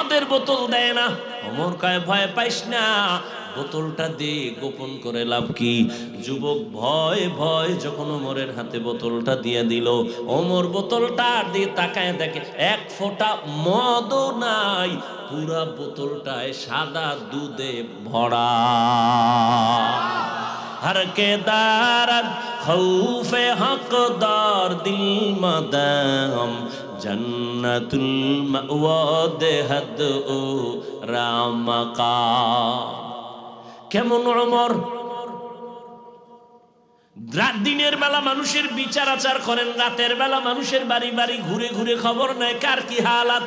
মদের বোতল দেয় না। ওমর কয় ভয় পাইস না, বোতলটা দে, গোপন করে লাভ কি? যুবক ভয় ভয় যখন ওমরের হাতে বোতলটা দিয়ে দিল, ওমর বোতলটা দিয়ে তাকায় দেখে এক ফোঁটা মদও নাই, পুরা বোতলটায় সাদা দুধে ভরা। हर के दारद खौफे हकदार दिल मदाम जन्नतुल मअवा देहद ओ रामका। কেমন ওমর দিনের বেলা মানুষের বিচার আচার করেন, রাতের বেলা মানুষের বাড়ি বাড়ি ঘুরে ঘুরে খবর নেয় কার কি হালাত।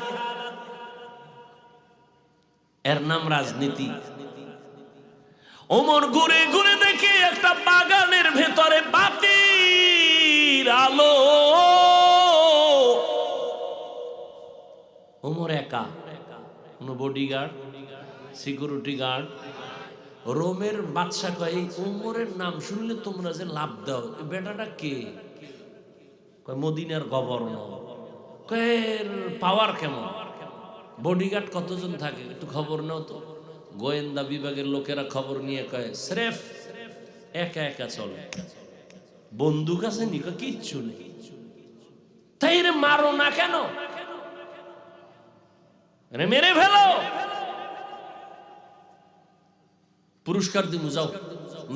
এর নাম রাজনীতি। ওমর ঘুরে ঘুরে দেখে একটা বাগানের ভেতরে বাতির আলো, ওমর একা, কোনো বডিগার্ড সিকিউরিটি গার্ড। রোমের বাদশা কয় এই ওমরের নাম শুনলে তোমরা যে লাভ দাও, এই বেটাটা কে? কয় মদিনার গভর্নর। কয় পাওয়ার কেমন? বডিগার্ড কতজন থাকে একটু খবর নাও তো। গোয়েন্দা বিভাগের লোকেরা খবর নিয়ে কয় স্রেফ একা একা চলে, বন্দুক আছে নি? কিচ্ছু নেই। তাই রে মারো না কেন? মেরে ফেলো, পুরস্কার দিব, যাও।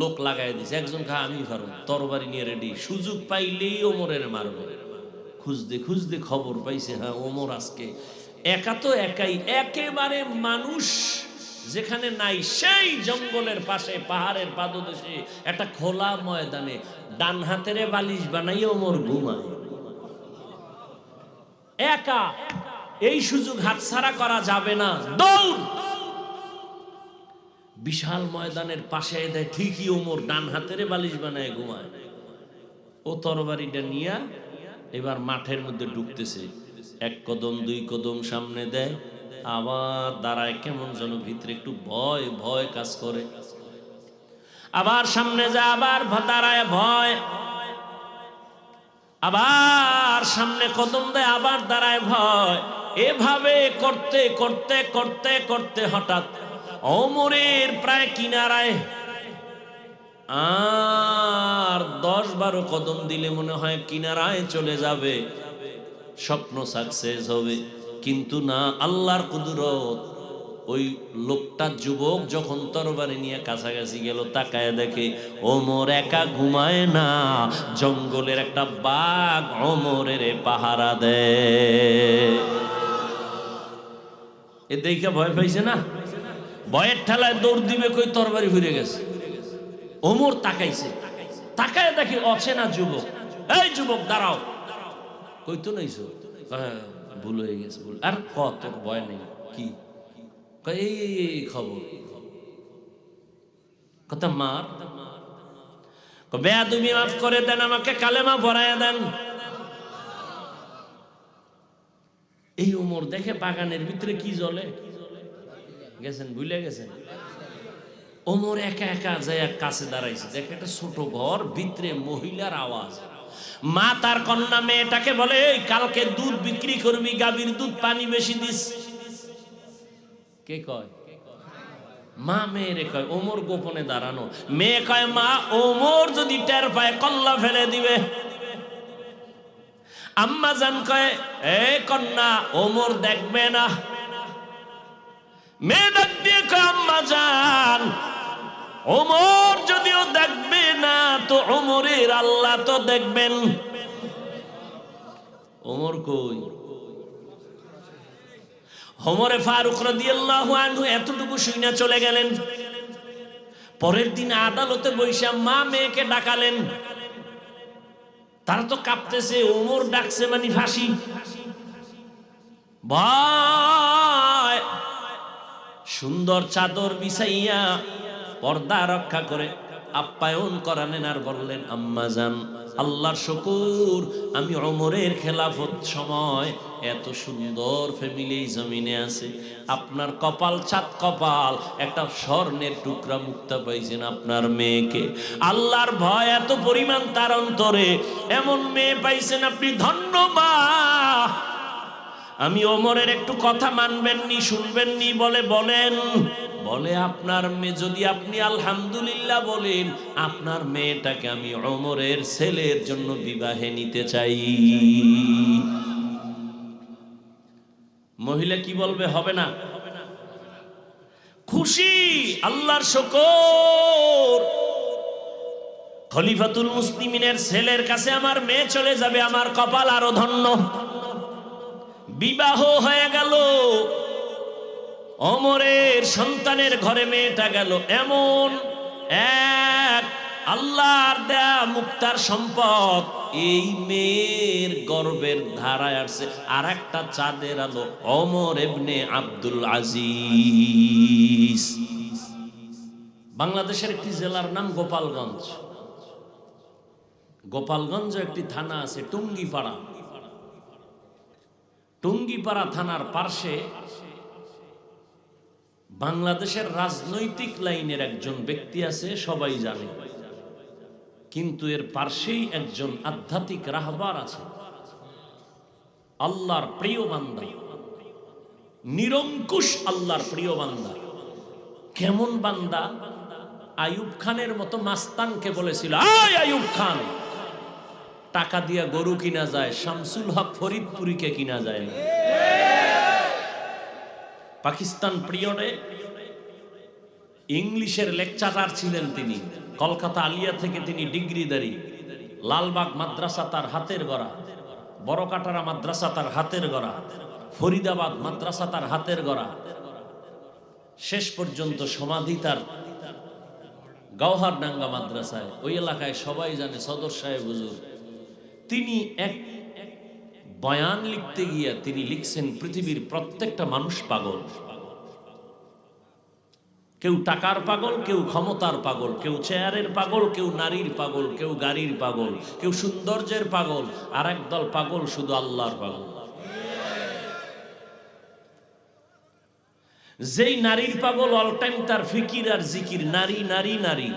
লোক লাগাই দিছে, একজন খা আমি পারো, তরবারি নিয়ে রেডি, সুযোগ পাইলেই ওমরের মারবো। খুঁজতে খুঁজতে খবর পাইছে হ্যাঁ ওমর আজকে একা। তো একাই, একেবারে মানুষ যেখানে নাই সেই জঙ্গলের পাশে পাহাড়ের পাদদেশে একটা খোলা ময়দানে ডান হাতের বালিশ বানাই ওমর ঘুমায় একা। এই সুযোগ হাতছাড়া করা যাবে না, দৌড়। বিশাল ময়দানের পাশে দেয়, ঠিকই ওমর ডান হাতের বালিশ বানায় ঘুমায়। ও তরবারিটা নিয়া এবার মাঠের মধ্যে ঢুকতেছে, এক কদম দুই কদম সামনে দেয়, আবার দাঁড়ায়, কেমন যেন ভিতরে একটু ভয় ভয় কাজ করে। আবার সামনে যায়, আবার দাঁড়ায় ভয়, আবার সামনে কদম দেয়, আবার দাঁড়ায় ভয়। এভাবে করতে করতে করতে করতে হঠাৎ ওমরের প্রায় কিনারায় আর 10-12 কদম দিলে মনে হয় কিনারায় চলে যাবে, স্বপ্ন সাকসেস হবে। কিন্তু না, আল্লাহর কুদরত। ওই লোকটা যুবক যখন তরবারি নিয়ে কাছাকাছি গেল, তাকায় দেখে ওমর একা ঘুমায় না, জঙ্গলের একটা বাঘ ওমরের পাহারা দেয়। এ দেখে ভয় পাইছে না, ভয়ের ঠেলায় দৌড় দিবে, কই তরবারি ঘুরে গেছে। ওমর তাকাইছে, তাকায় দেখে অচেনা যুবক। এই যুবক দাঁড়াও, কই তো নাইছো? ভুল হয়ে গেছে, ভুল। আর কত ভয় নেই, কি এই খবর কথা মার বেয়াদবি মাফ করে দেন, আমাকে কালেমা পড়াইয়া দেন। এই ওমর দেখে বাগানের ভিতরে কি জ্বলে গেছেন, ভুলে গেছেন। ওমর একা একা যায় কাছে দাঁড়াইছে, দেখে একটা ছোট ঘর, ভিতরে মহিলার আওয়াজ। মা তার কন্যা মেয়েটাকে বলে কালকে দুধ বিক্রি করবি, গাভীর দুধ পানি বেশি দিস। কে কয়? মা মেয়েরে কয়। ওমর গোপনে দাঁড়ানো, মেয়ে কয় মা ওমর যদি টের পায় কল্লা ফেলে দিবে। আম্মা জান কয় এ কন্যা ওমর দেখবে না। মেয়ে ডাক দিয়ে কয় আম্মা জান ওমর যদিও দেখবে না তো ওমরের আল্লাহ তো দেখবেন। ওমর কই? ওমরে ফারুক রাদিয়াল্লাহু আনহু এতটুকু শুইনা চলে গেলেন। পরের দিন আদালতে বৈশা মা মেয়েকে ডাকালেন, তারা তো কাঁপতেছে, ওমর ডাকছে মানে ফাঁসি। ভয় সুন্দর চাদর বিছাইয়া পর্দা রক্ষা করে আপ্যায়ন করালেন আর বললেন আম্মা জান আল্লাহর শুকর, আমি ওমরের খেলাফত সময় এত সুন্দর ফ্যামিলি জমিনে আছে। আপনার কপাল চাঁদ কপাল, একটা স্বর্ণের টুকরা মুক্তা পাইছেন আপনার মেয়েকে। আল্লাহর ভয় এত পরিমাণ তার অন্তরে, এমন মেয়ে পাইছেন আপনি, ধন্য মা। আমি ওমরের একটু কথা মানবেননি, শুনবেননি? বলেন। বলে আপনার মেয়ে, যদি আপনি আলহামদুলিল্লাহ বলেন, আপনার মেয়েটাকে আমি ওমরের ছেলের জন্য বিবাহে নিতে চাই। মহিলা কি বলবে? হবে না? খুশি, আল্লাহর শুকর। খলিফাতুল মুসলিমিনের ছেলের কাছে আমার মেয়ে চলে যাবে, আমার কপাল আরো ধন্য। বিবাহ হয়ে গেল, ওমরের সন্তানের ঘরে মেয়েটা গেল। এমন এক আল্লাহর দেয়া মুক্তার সম্পদ, এই মেয়ের গর্বের ধারায় আসছে আর একটা চাঁদের আলো, ওমর ইবনে আব্দুল আজিজ। বাংলাদেশের একটি জেলার নাম গোপালগঞ্জ। গোপালগঞ্জ একটি থানা আছে টুঙ্গিপাড়া। টুঙ্গিপাড়া থানার পাশে বাংলাদেশের রাজনৈতিক লাইনের একজন ব্যক্তি আছে, সবাই জানে, কিন্তু এর পাশেই একজন আধ্যাত্মিক রাহবার আছে, আল্লাহর প্রিয় বান্দা, নিরঙ্কুশ আল্লাহর প্রিয় বান্দা। কেমন বান্দা? আইয়ুব খানের মতো মাস্তানকে বলেছিল, আয় আইয়ুব খান, টাকা দিয়া গরু কিনা যায়, শামসুল হক ফরিদপুরীকে কিনা যায় না। পাকিস্তান পিরিয়ডে ইংলিশের লেকচারার ছিলেন তিনি। কলকাতা আলিয়া থেকে তিনি ডিগ্রিধারী। লালবাগ মাদ্রাসা তার হাতের গড়া, বড়কাটারা মাদ্রাসা তার হাতের গড়া, ফরিদাবাদ মাদ্রাসা তার হাতের গড়া। শেষ পর্যন্ত সমাধি তার গওহারডাঙ্গা মাদ্রাসায়। ওই এলাকায় সবাই জানে, সদর সাহেব হুজুর। তিনি এক বয়ান লিখতে গিয়ে তিনি লিখছেন, পৃথিবীর প্রত্যেকটা মানুষ পাগল। কেউ টাকার পাগল, কেউ ক্ষমতার পাগল, কেউ চেয়ারের পাগল, কেউ নারীর পাগল, কেউ গাড়ির পাগল, কেউ সৌন্দর্যের পাগল, আর একদল পাগল শুধু আল্লাহর পাগল। যেই নারীর পাগল, অল টাইম তার ফিকির আর জিকির নারী নারী নারী।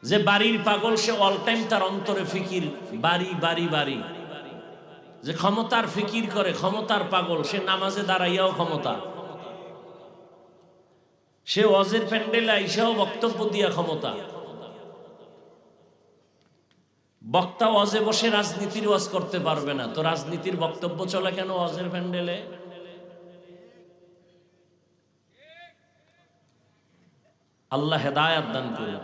যে বাড়ির পাগল, সে অল টাইম তার অন্তরে ফিকির বাড়ি বাড়ি বাড়ি। যে ক্ষমতার ফিকির করে, ক্ষমতার পাগল, সে নামাজে দাঁড়াইয়াও ক্ষমতা, সে ওয়াজের প্যান্ডেলে আইসাও বক্তব্য দিয়া ক্ষমতা। বক্তা ওয়াজে বসে রাজনীতির ওয়াজ করতে পারবে না, তো রাজনীতির বক্তব্য চলে কেন ওয়াজের প্যান্ডেলে? আল্লাহ হেদায়াত দান করুন।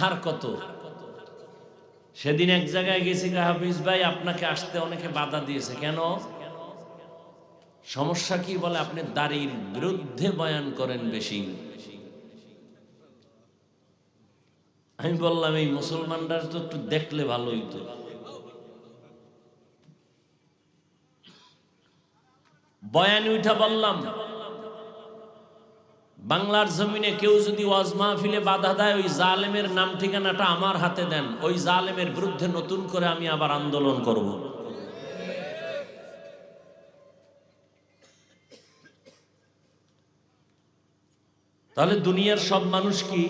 আর কত? সেদিন এক জায়গায় গেছি, হাফিজ ভাই আপনাকে আসতে অনেকে বাধা দিয়েছে। কেন? সমস্যা কি? বলে আপনি দাড়ির বিরুদ্ধে বয়ান করেন বেশি। আমি বললাম, এই মুসলমানরা তো একটু দেখলে ভালো হইতো। বয়ান উঠা বললাম, বাংলার জমিনে কেউ যদি ওয়াজ মাহফিলে বাধা দেয়, ওই জালেমের নাম ঠিকানাটা আমার হাতে দেন। ওই জালেমের বিরুদ্ধে নতুন করে আমি আবার আন্দোলন করব। তাহলে দুনিয়ার সব মানুষ কি?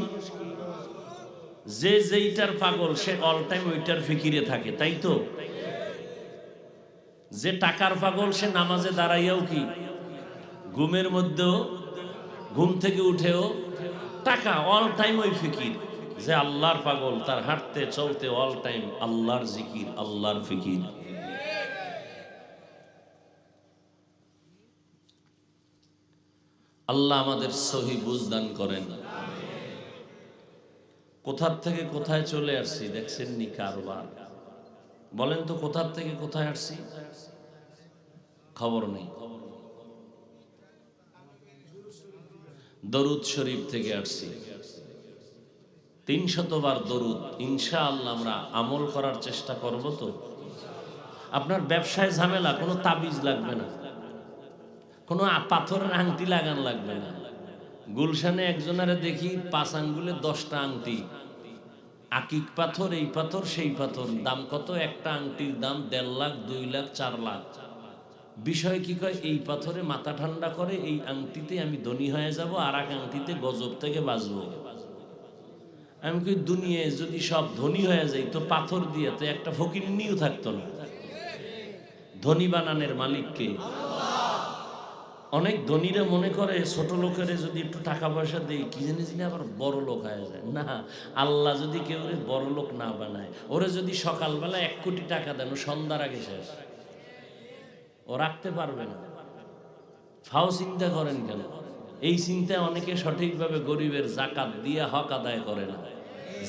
যে যেইটার পাগল, সে অল টাইম ওইটার ফিকিরে থাকে, তাই তো? যে টাকার পাগল, সে নামাজে দাঁড়াইয়াও কি, ঘুমের মধ্যেও, ঘুম থেকে উঠেও টাকা, অল টাইম ওই ফিকির। যে আল্লাহর পাগল, তার হাঁটতে চলতে অল টাইম আল্লাহর জিকির, আল্লাহর ফিকির। আল্লাহ আমাদের সহি বুঝ দান করেন। কোথার থেকে কোথায় চলে আসছি দেখছেন নি কারবার? বলেন তো, কোথার থেকে কোথায় আসছি? খবর নেই। দরুদ শরীফ থেকে আসছি। 300 বার দরুদ ইনশাআল্লাহ আমরা আমল করার চেষ্টা করব। তো আপনার ব্যবসায় ঝামেলা, কোনো তাবিজ লাগবে না, কোনো পাথরের আংটি লাগান লাগবে না। গুলশানে একজনের দেখি 5 আঙ্গুলে 10টা আংটি, আকিক পাথর, এই পাথর সেই পাথর। দাম কত? একটা আংটির দাম 1.5 লাখ, 2 লাখ, 4 লাখ। বিষয় কি কয়, এই পাথরে মাথা ঠান্ডা করে, এই আংটিতে আমি ধনী হয়ে যাব, আর এক আংটিতে গজব থেকে বাঁচবো। আমি কই, দুনিয়ায় যদি সব ধনী হয়ে যায়, তো পাথর দিয়ে তো একটা ফকিন্নিও থাকতো না। ধনী বানানোর মালিককে। অনেক ধনীরা মনে করে ছোট লোকের যদি একটু টাকা পয়সা দেয় কি জিনিস নিয়ে আবার বড় লোক হয়ে যায়। না, আল্লাহ যদি কেউ বড় লোক না বানায়, ওরে যদি সকালবেলা 1 কোটি টাকা দেন, সন্ধ্যার আগে শেষ, ও রাখতে পারবে না। ফাও চিন্তা করেন কেন? এই চিন্তায় অনেকে সঠিকভাবে গরিবের জাকাত দিয়ে হক আদায় করে না,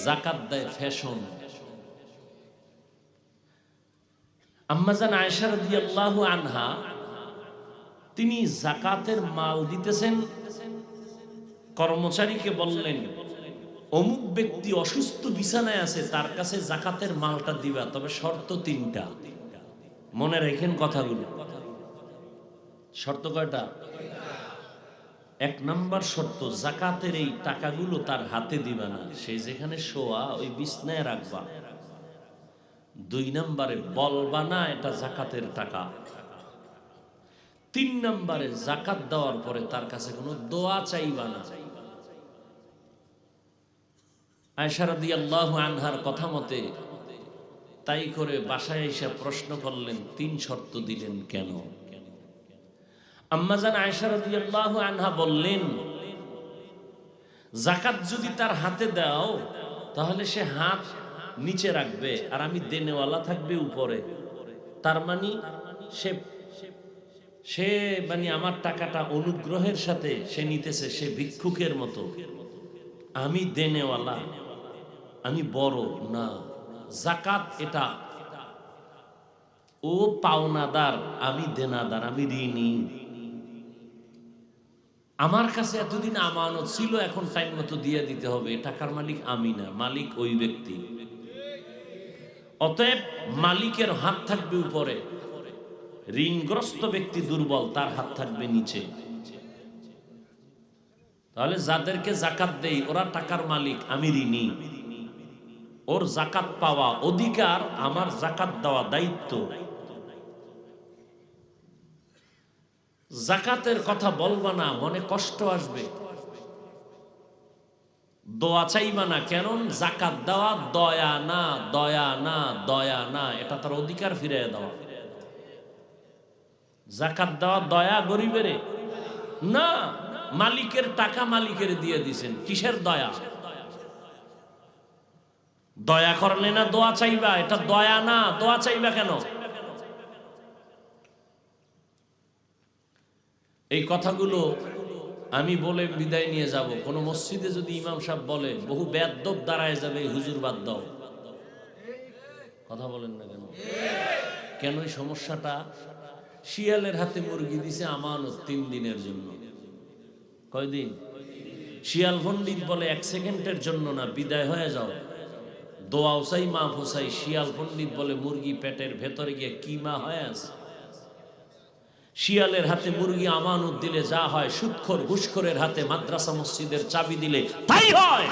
জাকাত দেয় ফ্যাশন। আম্মাজান আয়েশা রাদিয়াল্লাহু আনহা তিনি জাকাতের মাল দিতেছেন, কর্মচারীকে বললেন অমুক ব্যক্তি অসুস্থ বিছানায় আছে, তার কাছে জাকাতের মালটা দিবা, তবে শর্ত 3টা। মনে রাখেন কথাগুলো। শর্ত কয়টা? 1 নম্বর শর্ত, জাকাতের এই টাকাগুলো তার হাতে দিবা না, সে যেখানে শোয়া ওই বিছনায় রাখবা। 2 নম্বরে বলবা না এটা জাকাতের টাকা। 3 নম্বরে জাকাত দেওয়ার পরে তার কাছে কোনো দোয়া চাইবা না। আয়েশা রাদিয়াল্লাহু আনহার কথা মতে তাই করে বাসায় এসে প্রশ্ন করলেন, 3 শর্ত দিলেন কেন? আম্মাজান আয়েশা রাদিয়াল্লাহু আনহা বললেন, জাকাত যদি তার হাতে দাও তাহলে সে হাত নিচে রাখবে আর আমি দেনেওয়ালা থাকবে উপরে। তার মানে সে মানে আমার টাকাটা অনুগ্রহের সাথে সে নিতেছে, সে ভিক্ষুকের মতো। আমি দেনেওয়ালা, আমি বড় না। জাকাত এটা ও পাওনাদার, আমি দেনাদার, আমি ঋণী। আমার কাছে এতদিন আমানত ছিল, এখন টাইম মতো দিয়ে দিতে হবে। টাকার মালিক আমি না, মালিক ওই ব্যক্তি। অতএব মালিকের হাত থাকবে উপরে, ঋণগ্রস্ত ব্যক্তি দুর্বল, তার হাত থাকবে নিচে। তাহলে যাদেরকে জাকাত দেই ওরা টাকার মালিক, আমি ঋণী। ওর জাকাত পাওয়া অধিকার, আমার জাকাত দেওয়া দায়িত্ব। জাকাতের কথা বলবা না, মনে কষ্ট আসবে। দোয়া চাইবা না, কেন? জাকাত দেওয়া দয়া না, দয়া না, দয়া না, এটা তার অধিকার ফিরিয়ে দেওয়া। জাকাত দেওয়া দয়া গরিবের না, মালিকের টাকা মালিকের দিয়ে দিছেন, কিসের দয়া? দয়া করলে না দোয়া চাইবা, এটা দয়া না। দোয়া চাইবা কেন? এই কথাগুলো আমি বলে বিদায় নিয়ে যাব। কোন মসজিদে যদি ইমাম সাহেব বলে, বহু বেয়াদব দাঁড়ায় যাবে, হুজুর বাদ দাও। কথা বলেন না কেন? কেন এই সমস্যাটা? শিয়ালের হাতে মুরগি দিছে আমানত 3 দিনের জন্য। কয়দিন? শিয়াল পণ্ডিত বলে 1 সেকেন্ডের জন্য না, বিদায় হয়ে যাও। দোয়া চাই, মাফ চাই। শিয়াল পণ্ডিত বলে মুরগি পেটের ভেতরে গিয়ে কিমা হয়ে আছে। শিয়ালের হাতে মুরগি আমানত দিলে যা হয়, সুদখোর ঘুষখোরের হাতে মাদ্রাসা মসজিদের চাবি দিলে তাই হয়।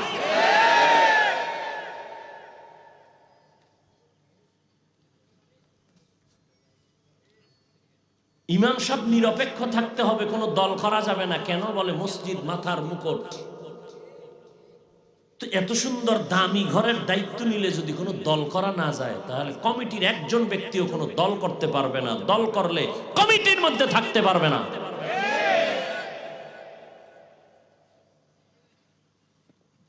ইমাম সাহেব নিরপেক্ষ থাকতে হবে, কোনো দল করা যাবে না। কেন? বলে মসজিদ মাথার মুকুট। তো এত সুন্দর দামি ঘরের দায়িত্ব নিলে যদি কোনো দল করা না যায়, তাহলে কমিটির একজন ব্যক্তিও কোনো দল করতে পারবে না। দল করলে কমিটির মধ্যে থাকতে পারবে না।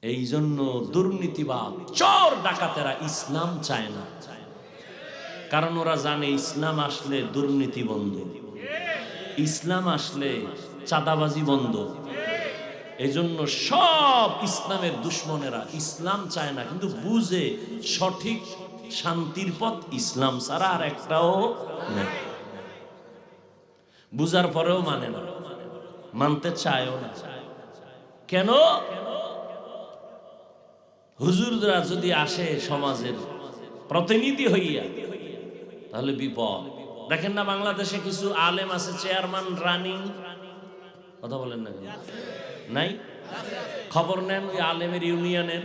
এই জন্য দুর্নীতিবাদ, চোর ডাকাতেরা ইসলাম চায় না, কারণ ওরা জানে ইসলাম আসলে দুর্নীতি বন্ধ, ইসলাম আসলে চাঁদাবাজি বন্ধ। এই জন্য সব ইসলামের দুশ্মনেরা ইসলাম চায় না, কিন্তু বুঝে সঠিক শান্তির পথ ইসলাম ছাড়া আর একটাও নেই। বুঝার পরেও মানে না, মানতে চায়ও না। কেন? হুজুররা যদি আসে সমাজের প্রতিনিধি হইয়া, তাহলে বিপদ। দেখেন না বাংলাদেশে কিছু আলেম আছে, চেয়ারম্যান রানিং। কথা বলেন না নাই? খবর নেন ওই আলেমের ইউনিয়নের।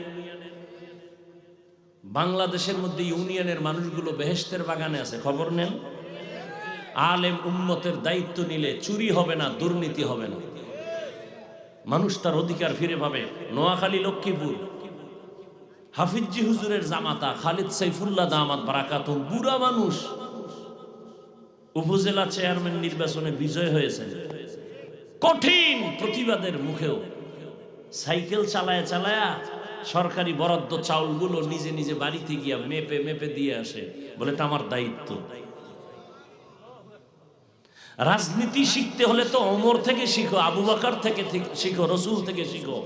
বাংলাদেশের মধ্যে ইউনিয়নের মানুষগুলো বেহেশতের বাগানে আছে, খবর নেন। আলেম উম্মতের দায়িত্ব নিলে চুরি হবে না, দুর্নীতি হবে না, মানুষ তার অধিকার ফিরে পাবে। নোয়াখালী, লক্ষ্মীপুর, হাফিজি হুজুরের জামাতা খালিদ সাইফুল্লাহ দামাত বারাকাতুহু, বুড়া মানুষ, উপজেলা চেয়ারম্যান নির্বাচনে বিজয় হয়েছেন, কঠিন প্রতিবাদের মুখেও সাইকেল চালায় চালায়া সরকারি বরাদ্দ চাউলগুলো নিজে নিজে বাড়িতে গিয়া মেপে মেপে দিয়ে আসে, বলে এটা আমার দায়িত্ব। রাজনীতি শিখতে হলে তো ওমর থেকে শিখো, আবু বকর থেকে শিখো, রসুল থেকে শিখো।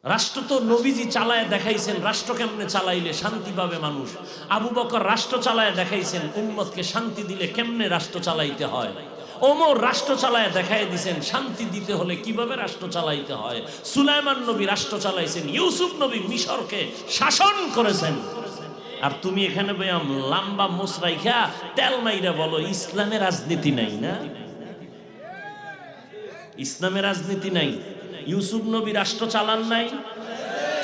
রাষ্ট্র তো নবীজি চালায় দেখাইছেন, রাষ্ট্র কেমনে চালাইলে শান্তি পাবে মানুষ। আবু বকর রাষ্ট্র চালায় দেখাইছেন উম্মতকে শান্তি দিলে কেমনে রাষ্ট্র চালাইতে হয়। ওমর রাষ্ট্র চালায় দেখাই দিয়েছেন শান্তি দিতে হলে কিভাবে রাষ্ট্র চালাইতে হয়। সুলাইমান নবী রাষ্ট্র চালাইছেন, ইউসুফ নবী মিশরকে শাসন করেছেন। আর তুমি এখানে বয়াম লম্বা মুসরাইখা তেল মাইরা বলো ইসলামের রাজনীতি নাই। না, ইসলামের রাজনীতি নাই। ইউসুফ নবী রাষ্ট্র চালান নাই,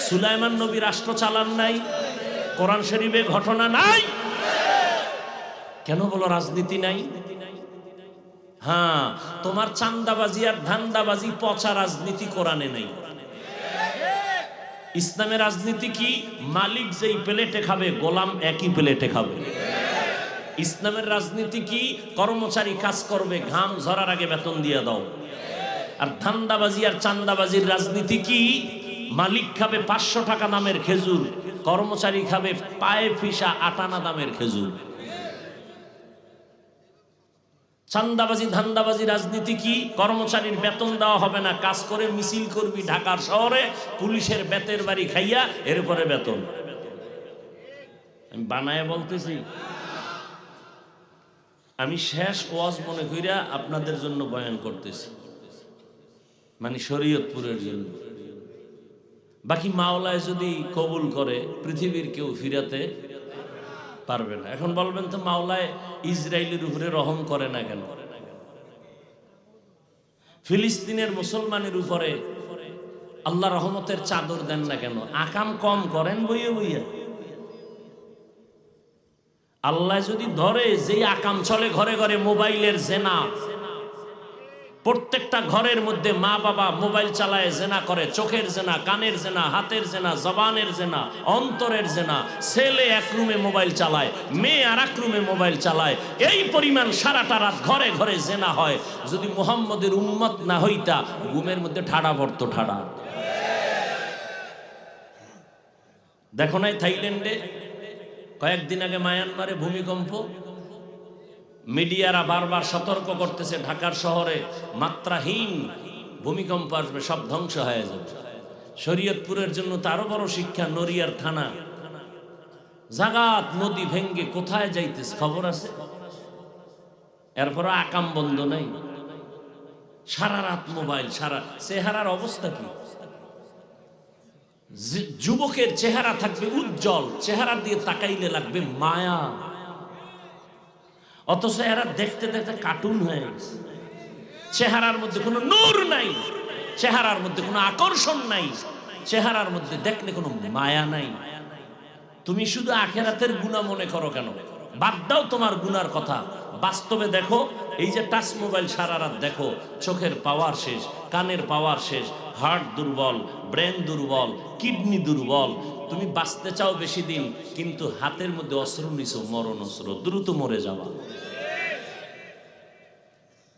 সুলাইমান নবী রাষ্ট্র চালান নাই, কোরআন শরীফে ঘটনা নাই। কেন বলো রাজনীতি নাই? হ্যাঁ, তোমার চান্দাবাজি আর ধান্দাবাজি পচা রাজনীতি কোরআনে নাই। ইসলামের রাজনীতি কি? মালিক যেই প্লেটে খাবে গোলাম একই প্লেটে খাবে। ইসলামের রাজনীতি কি? কর্মচারী কাজ করবে, ঘাম ঝরার আগে বেতন দিয়ে দাও। আর ধান্দাবাজি আর চান্দাবাজির রাজনীতি কি? মালিক খাবে 500 টাকা দামের খেজুর, কর্মচারী খাবে পায়ে ফিসা 8 আনা দামের খেজুর। চান্দাবাজি ধান্দাবাজি রাজনীতি কি? কর্মচারীর বেতন দেওয়া হবে না, কাজ করে মিছিল করবি ঢাকার শহরে, পুলিশের বেতের বাড়ি খাইয়া এরপরে বেতন। আমি বানায় বলতেছি, আমি শেষ ওয়াজ মনে কইরা আপনাদের জন্য বয়ান করতেছি, মানে শরীয়তপুরের জন্য। বাকি মাওলায় যদি কবুল করে পৃথিবীর কেউ ফিরাতে পারবে না। এখন বলবেন তো মাওলায় ইসরায়েলের উপরে রহম করে না কেন? ফিলিস্তিনের মুসলমানের উপরে আল্লাহ রহমতের চাদর দেন না কেন? আকাম কম করেন বইয়ে বইয়া। আল্লাহ যদি ধরে যেই আকাম চলে ঘরে ঘরে, মোবাইলের জেনা, প্রত্যেকটা ঘরের মধ্যে মা বাবা মোবাইল চালায় জেনা করে, চোখের জেনা, কানের জেনা, হাতের জেনা, জবানের জেনা, অন্তরের জেনা। ছেলে এক রুমে মোবাইল চালায়, মেয়ে আর এক রুমে মোবাইল চালায়, এই পরিমাণ সারাটা রাত ঘরে ঘরে জেনা হয়। যদি মুহাম্মদের উম্মত না হইতা ঘুমের মধ্যে ঠাড়া পড়তো, ঠাড়া। দেখো নাই থাইল্যান্ডে কয়েকদিন আগে মায়ানমারে ভূমিকম্প, মিডিয়ারা বারবার সতর্ক করতেছে ঢাকার শহরে মাত্রাহীন ভূমিকম্প আসবে, সব ধ্বংস হয়ে যাবে। শরীয়তপুরের জন্য তো আরো বড় শিক্ষা, নড়িয়ার থানা জাগাত নদী ভেঙ্গে কোথায় যাইতেছে খবর আছে, এরপর আকাম বন্ধ নাই, সারা রাত মোবাইল, সারা। চেহারার অবস্থা কি? যুবকের চেহারা থাকবে উজ্জ্বল, চেহারা দিয়ে তাকাইলে লাগবে মায়া, অথচ এরা দেখতে দেখতে কার্টুন হয়ে গেছে। চেহারার মধ্যে কোনো নূর নাই, চেহারার মধ্যে কোনো আকর্ষণ নাই, চেহারার মধ্যে দেখলে কোনো মায়া নাই। তুমি শুধু আখেরাতের গুনাহ মনে করো কেন? বাদ দাও তোমার গুনার কথা, বাস্তবে দেখো। এই যে টাচ মোবাইল সারা রাত দেখো, চোখের পাওয়ার শেষ, কানের পাওয়ার শেষ, হার্ট দুর্বল, ব্রেন দুর্বল, কিডনি দুর্বল। তুমি বাঁচতে চাও বেশি দিন, কিন্তু হাতের মধ্যে অস্ত্র নিছো, মরণ অস্ত্র, দ্রুত মরে যাওয়া।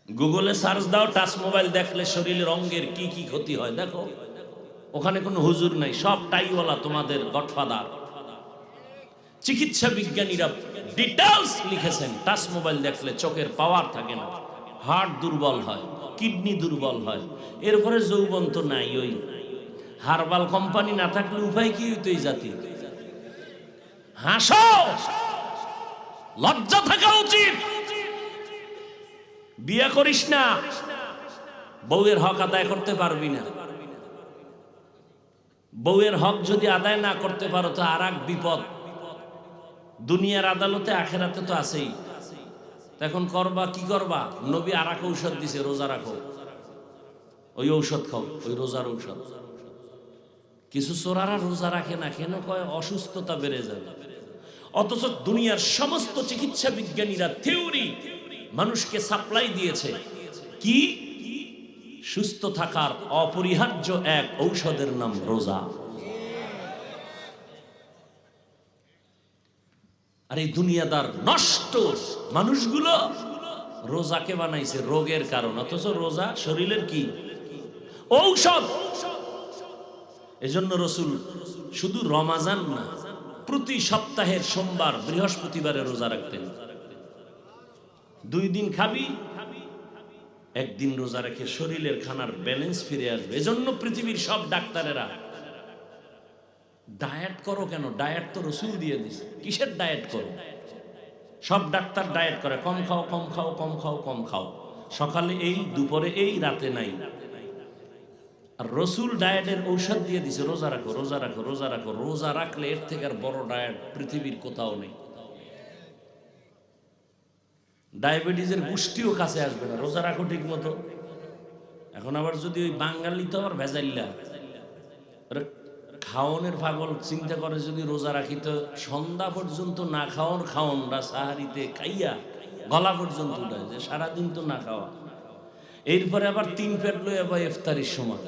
গুগলে সার্চ দাও, টাচ মোবাইল দেখলে শরীরের অঙ্গের কি কি ক্ষতি হয় দেখো। ওখানে কোনো হুজুর নাই, সব টাইওয়ালা তোমাদের গডফাদার। চিকিৎসা বিজ্ঞানীরা ডিটেইলস লিখেছেন, টাচ মোবাইল দেখলে চোখের পাওয়ার থাকে না, হার্ট দুর্বল হয়, কিডনি দুর্বল হয়, এরপরে যৌবন তো নাই। ওই হারবাল কোম্পানি না থাকলে উপায় কি হইতো এই জাতি? হাসো, লজ্জা থাকা উচিত। বিয়ে করিস না, বউয়ের হক আদায় করতে পারবি না। বউয়ের হক যদি আদায় না করতে পারো তো আর এক বিপদ। দুনিয়ার আদালতে আখেরাতে তো আছেই। এখন করবা কি করবা? নবী আর এক ঔষধ দিছে, রোজা রাখো। ওই ঔষধ খাও, ওই রোজার ঔষধ। কিছু চোরারা রোজা রাখে না কেন? কয় অসুস্থতা বেড়ে যাবে। অথচ দুনিয়ার সমস্ত চিকিৎসা বিজ্ঞানীরা থিওরি মানুষকে সাপ্লাই দিয়েছে কি? সুস্থ থাকার অপরিহার্য এক ঔষধের নাম রোজা। আর এই দুনিয়াদার নষ্ট মানুষগুলো রোজাকে বানাইছে রোগের কারণ, অথচ রোজা শরীরের কি ঔষধ। এজন্য রসুল শুধু রমাজান না, প্রতি সপ্তাহের সোমবার বৃহস্পতিবারে রোজা রাখতেন। 2 দিন খাবি, একদিন রোজা রেখে শরীরের খানার ব্যালেন্স ফিরে আসবে। এজন্য পৃথিবীর সব ডাক্তারেরা ডায়েট করো কেন, ডায়েট তো রসুল দিয়ে দিছে, কিসের ডায়েট করো? সব ডাক্তার ডায়েট করে, কম খাও কম খাও কম খাও কম খাও, সকালে এই দুপুরে এই রাতে নাই। আর রসুল ডায়েটের ঔষধ দিয়ে দিছে, রোজা রাখো রোজা রাখো রোজা রাখো। রোজা রাখলে এর থেকে আর বড় ডায়েট পৃথিবীর কোথাও নেই। ডায়াবেটিসের গোষ্ঠীও কাছে আসবে না, রোজা রাখো ঠিক মতো। এখন আবার যদি ওই বাঙালি তো আবার ভেজাইল্লা খাওয়ানোর পাগল চিন্তা করে, যদি রোজা রাখি তো সন্ধ্যা পর্যন্ত না খাওয়ানরা সাহারিতে খাইয়া গলা পর্যন্ত উঠায়, যে সারাদিন তো না খাওয়া। এরপরে আবার 3 পেট লইয়া বা ইফতারির সময়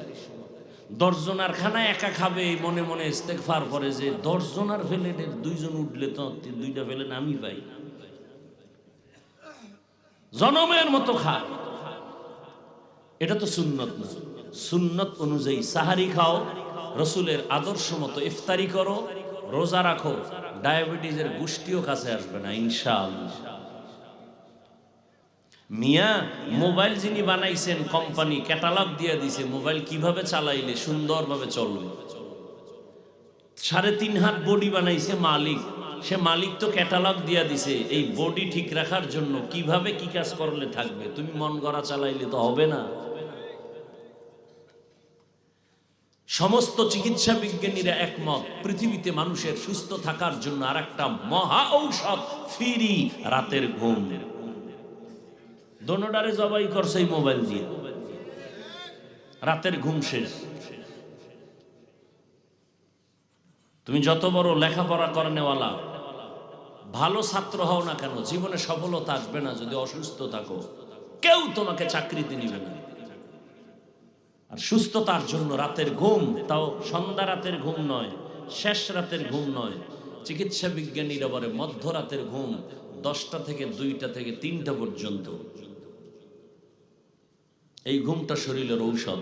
10 জনার খানা একা খাবে, মনে মনে ইস্তেগফার করে যে 10 জনার প্লেটের 2 জন উঠলে তো 2টা প্লেট আমি পাই। জনমের মতো খা, এটা তো সুন্নত না। সুন্নত অনুযায়ী সাহারি খাও, রসুলের আদর্শ মতো ইফতারি করো, রোজা রাখো, ডায়াবেটিসের গোষ্ঠীও কাছে আসবে না ইনশাআল্লাহ। মিয়া মোবাইল যিনি বানাইছেন, কোম্পানি ক্যাটালগ দিয়ে দিছে মোবাইল কিভাবে চালাইলে সুন্দরভাবে চলবে। 3.5 হাত বডি বানাইছে মালিক, সে মালিক তো ক্যাটালগ দিয়ে দিছে এই বডি ঠিক রাখার জন্য কিভাবে কি কাজ করলে থাকবে। তুমি মন গড়া চালাইলে তো হবে না। সমস্ত চিকিৎসা বিজ্ঞানীরা একমত, পৃথিবীতে মানুষের সুস্থ থাকার জন্য আরেকটা মহা ঔষধ ফ্রি, রাতের ঘুম। দোনোটারে জবাই করছে এই মোবাইল দিয়ে, রাতের ঘুম শেষ। তুমি যত বড় লেখাপড়া করেনেওয়ালা ভালো ছাত্র হও না কেন, জীবনে সফলতা আসবে না যদি অসুস্থ থাকো। কেউ তোমাকে চাকরিতে নিবে না। আর সুস্থতার জন্য রাতের ঘুম, তাও সন্ধ্যা রাতের ঘুম নয়, শেষ রাতের ঘুম নয়। চিকিৎসা বিজ্ঞানীরা বলে মধ্যরাতের ঘুম, 10টা থেকে 2টা থেকে 3টা পর্যন্ত। এই ঘুমটা শরীরের ঔষধ।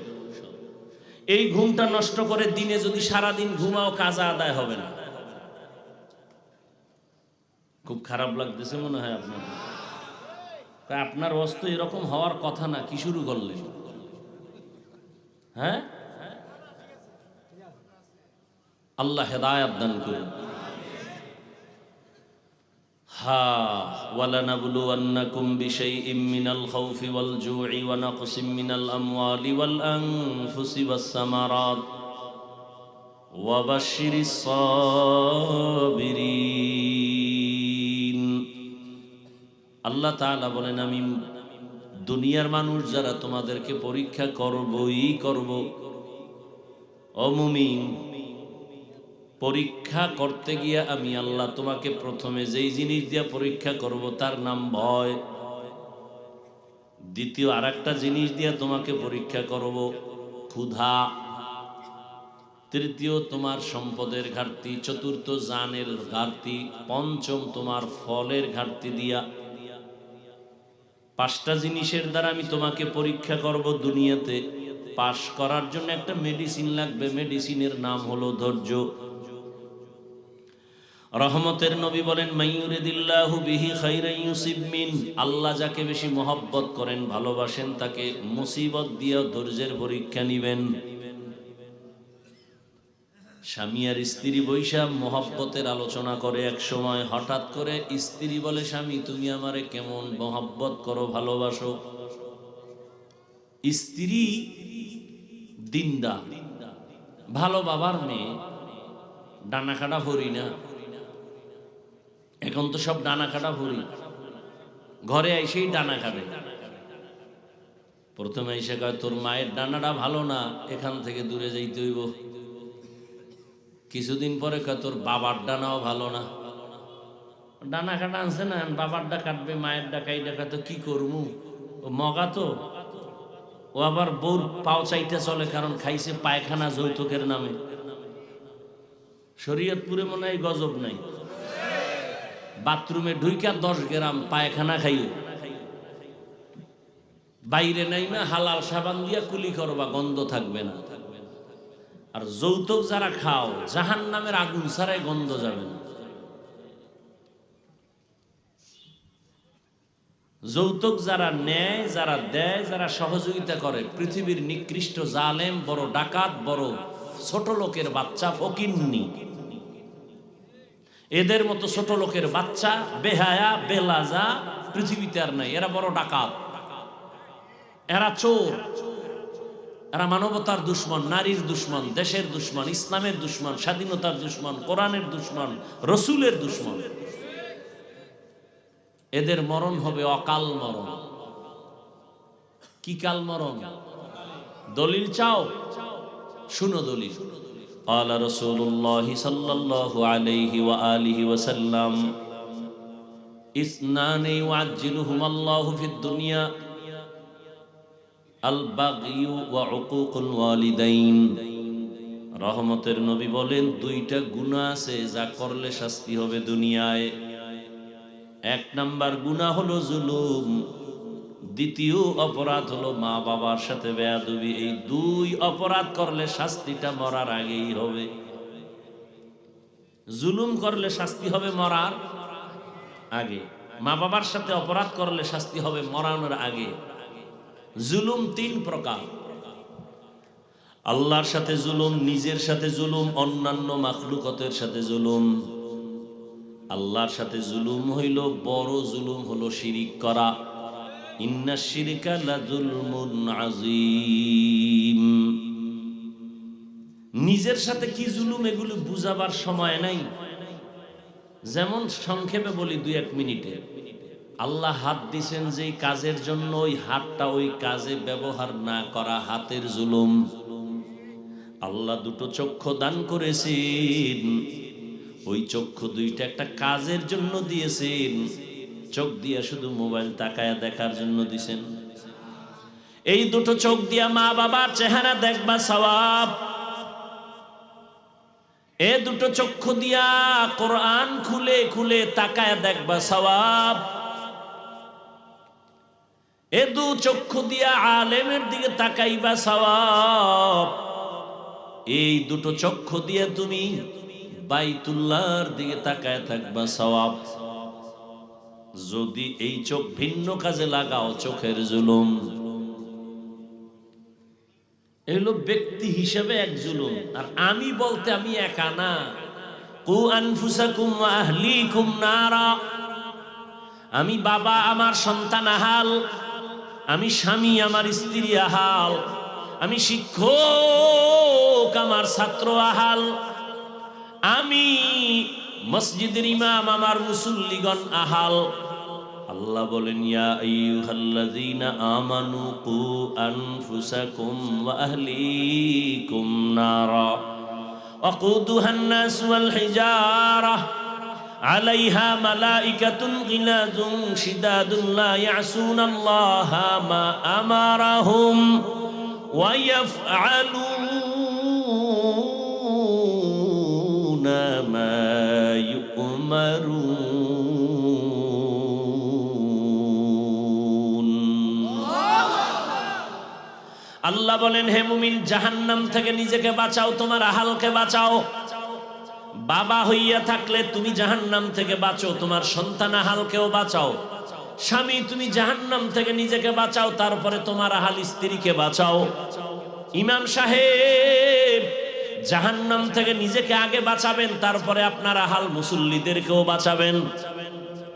এই ঘুমটা নষ্ট করে দিনে যদি সারাদিন ঘুমাও, কাজা আদায় হবে না। খুব খারাপ লাগতেছে মনে হয় আপনার। আপনার অবস্থা এরকম হওয়ার কথা না, কি শুরু করলেন? হ্যাঁ, আল্লাহ হেদায়েত দান করুন। ওয়ালানাবলুওয়ান্নাকুম বিশাইইম মিনাল খাউফি ওয়াল জু'i ওয়া নাকসিম মিনাল আমওয়ালি ওয়াল আনফুসি ওয়াস সামারাত ওয়া বাশশিরিস সাবিরিন। আল্লাহ তাআলা বলেন, আমি দুনিয়ার মানুষ যারা তোমাদেরকে পরীক্ষা করবই করব। ও মুমিন, পরীক্ষা করতে গিয়া আমি আল্লাহ তোমাকে প্রথমে যেই জিনিস দিয়া পরীক্ষা করব তার নাম ভয়। দ্বিতীয় আরেকটা জিনিস দিয়া তোমাকে পরীক্ষা করব, ক্ষুধা। তৃতীয় তোমার সম্পদের ঘাটতি। চতুর্থ জানের ঘাটতি। পঞ্চম তোমার ফলের ঘাটতি দিয়া। 5টা জিনিসের দ্বারা আমি তোমাকে পরীক্ষা করব দুনিয়াতে। পাশ করার জন্য একটা মেডিসিন লাগবে, মেডিসিনের নাম হলো ধৈর্য। রহমতের নবী বলেন, মাইয়ুরিদিল্লাহু বিহি খাইরান ইউসিব মিন। আল্লাহ যাকে বেশি মহব্বত করেন, ভালোবাসেন, তাকে মুসিবত দিয়ে ধৈর্যের পরীক্ষা নিবেন। স্বামী আর স্ত্রী বৈশা মহব্বতের আলোচনা করে এক সময়, হঠাৎ করে স্ত্রী বলে, স্বামী তুমি আমারে কেমন মহব্বত করো, ভালোবাসো। স্ত্রী দিনদা, ভালো বাবার মেয়ে, ডানা কাটা ভরি না। এখন তো সব ডানা কাটা ভরি, ঘরে এসেই ডানা কাটে। প্রথমে এসে কয়, তোর মায়ের ডানাটা ভালো না, এখান থেকে দূরে যাইতে হইব। কিছুদিন পরে কয়, তোর বাবার ডানাও ভালো না। ডানা কাটা আনছে না, বাবারটা কাটবে, মায়ের ডাকাই ডাকা তো কি করবো, ও মগা তো। ও আবার বউর পাও চাইতে চলে, কারণ খাইছে পায়খানা যৌতুকের নামে। শরীয়তপুরে মনে হয় গজব নাই। বাথরুমে ঢুইকা 10 গ্রাম পায়খানা খাইও, বাইরে নাই না হালাল সাবান দিয়া কুলি করবা, গন্ধ থাকবে না। আর যৌতুক যারা খাও, জাহান্নামের আগুন ছাড়াই গন্ধ যাবে না। যৌতুক যারা নেয়, যারা দেয়, যারা সহযোগিতা করে, পৃথিবীর নিকৃষ্ট জালেম, বড় ডাকাত, বড় ছোট লোকের বাচ্চা, ফকিন্নি, এদের মতো ছোট লোকের বাচ্চা, বেহায়া বেলাজা পৃথিবীতে আর নাই। এরা বড় ডাকাত, এরা চোর, এরা মানবতার দুশ্মন, নারীর দুশ্মন, দেশের দুশ্মন, ইসলামের দুশ্মন, স্বাধীনতার দুশ্মন, কোরআনের দুশ্মন, রসুলের দুশ্মন। এদের মরণ হবে অকাল মরণ। কি কাল মরণ? দলিল চাও? শুনো দলিল। আলা রাসূলুল্লাহ সাল্লাল্লাহু আলাইহি ওয়া আলিহি ওয়া সাল্লাম ইসনানি ইউআজ্জিলুহুমাল্লাহু ফিদ দুনিয়া আল বাগয়ু ওয়া উকুকুল ওয়ালিদাইন। রহমতের নবী বলেন, দুইটা গুনাহ আছে যা করলে শাস্তি হবে দুনিয়ায়। এক নাম্বার গুনাহ হলো জুলুম, দ্বিতীয় অপরাধ হলো মা বাবার সাথে বেয়াদবি। এই দুই অপরাধ করলে শাস্তিটা মরার আগেই হবে। জুলুম করলে শাস্তি হবে মরার আগে, মা বাবার সাথে অপরাধ করলে শাস্তি হবে মরানোর আগে। জুলুম 3 প্রকার। আল্লাহর সাথে জুলুম, নিজের সাথে জুলুম, অন্যান্য মাখলুকতের সাথে জুলুম। আল্লাহর সাথে জুলুম হইল, বড় জুলুম হলো শিরিক করা। ইন্নাশ শিরকা লাযুলমুন আযীম। নিজের সাথে কি জুলুম এগুলো বুঝাবার সময় নাই। যেমন সংক্ষেপে বলি 2-1 মিনিটে, আল্লাহ হাত দিয়েছেন যেই কাজের জন্য, ওই হাতটা ওই কাজে ব্যবহার না করা হাতের জুলুম। আল্লাহ 2টো চক্ষু দান করেছেন, ওই চক্ষু 2টা একটা কাজের জন্য দিয়েছেন। চোখ দিয়া শুধু মোবাইল তাকায়া দেখার জন্য দিছেন? এই 2টো চোখ দিয়া মা বাবার চেহারা দেখবা সওয়াব। এই 2টো চক্ষু দিয়া কোরআন খুলে খুলে তাকায়া দেখবা সওয়াব। এ 2 চক্ষু দিয়া আলেমের দিকে তাকাইবা সওয়াব। এই 2টো চক্ষু দিয়া তুমি বাইতুল্লাহর দিকে তাকায় থাকবা সওয়াব। যদি এই চোখ ভিন্ন কাজে লাগাও, চোখের জুলুম। এগুলো ব্যক্তি হিসেবে এক জুলুম। আর আমি বলতে আমি একা না। কু আনফুসাকুম ওয়া আহলিকুম নারা। আমি বাবা, আমার সন্তান আহাল। আমি স্বামী, আমার স্ত্রী আহাল। আমি শিক্ষক, আমার ছাত্র আহাল। আমি মসজিদের ইমাম, আমার মুসল্লিগণ আহাল। আল্লাহ বলেন, ইয়া আইয়ুহাল্লাযীনা আমানু কু আনফুসাকুম ওয়া আহলিকুম নারা ওয়াকুদুহান নাস ওয়াল হিজারা আলাইহা মালাইকাতুন গিলাযুন শিদাদুন লা ইয়াসুনাল্লাহা মা আমারাহুম ওয়া ইয়াফআলুনা মা ইউমারুন। আল্লাহ বলেন, হে মুমিন, জাহান্নাম থেকে নিজেকে বাঁচাও, তোমার আহালকে বাঁচাও। বাবা হইয়া থাকলে তুমি জাহান্নাম থেকে বাঁচো, তোমার সন্তান আহালকেও বাঁচাও। স্বামী, তুমি জাহান্নাম থেকে নিজেকে বাঁচাও, তারপরে তোমার আহাল স্ত্রীকে বাঁচাও। ইমাম সাহেব, জাহান্নাম থেকে নিজেকে আগে বাঁচাবেন, তারপরে আপনার আহাল মুসল্লিদেরকেও বাঁচাবেন।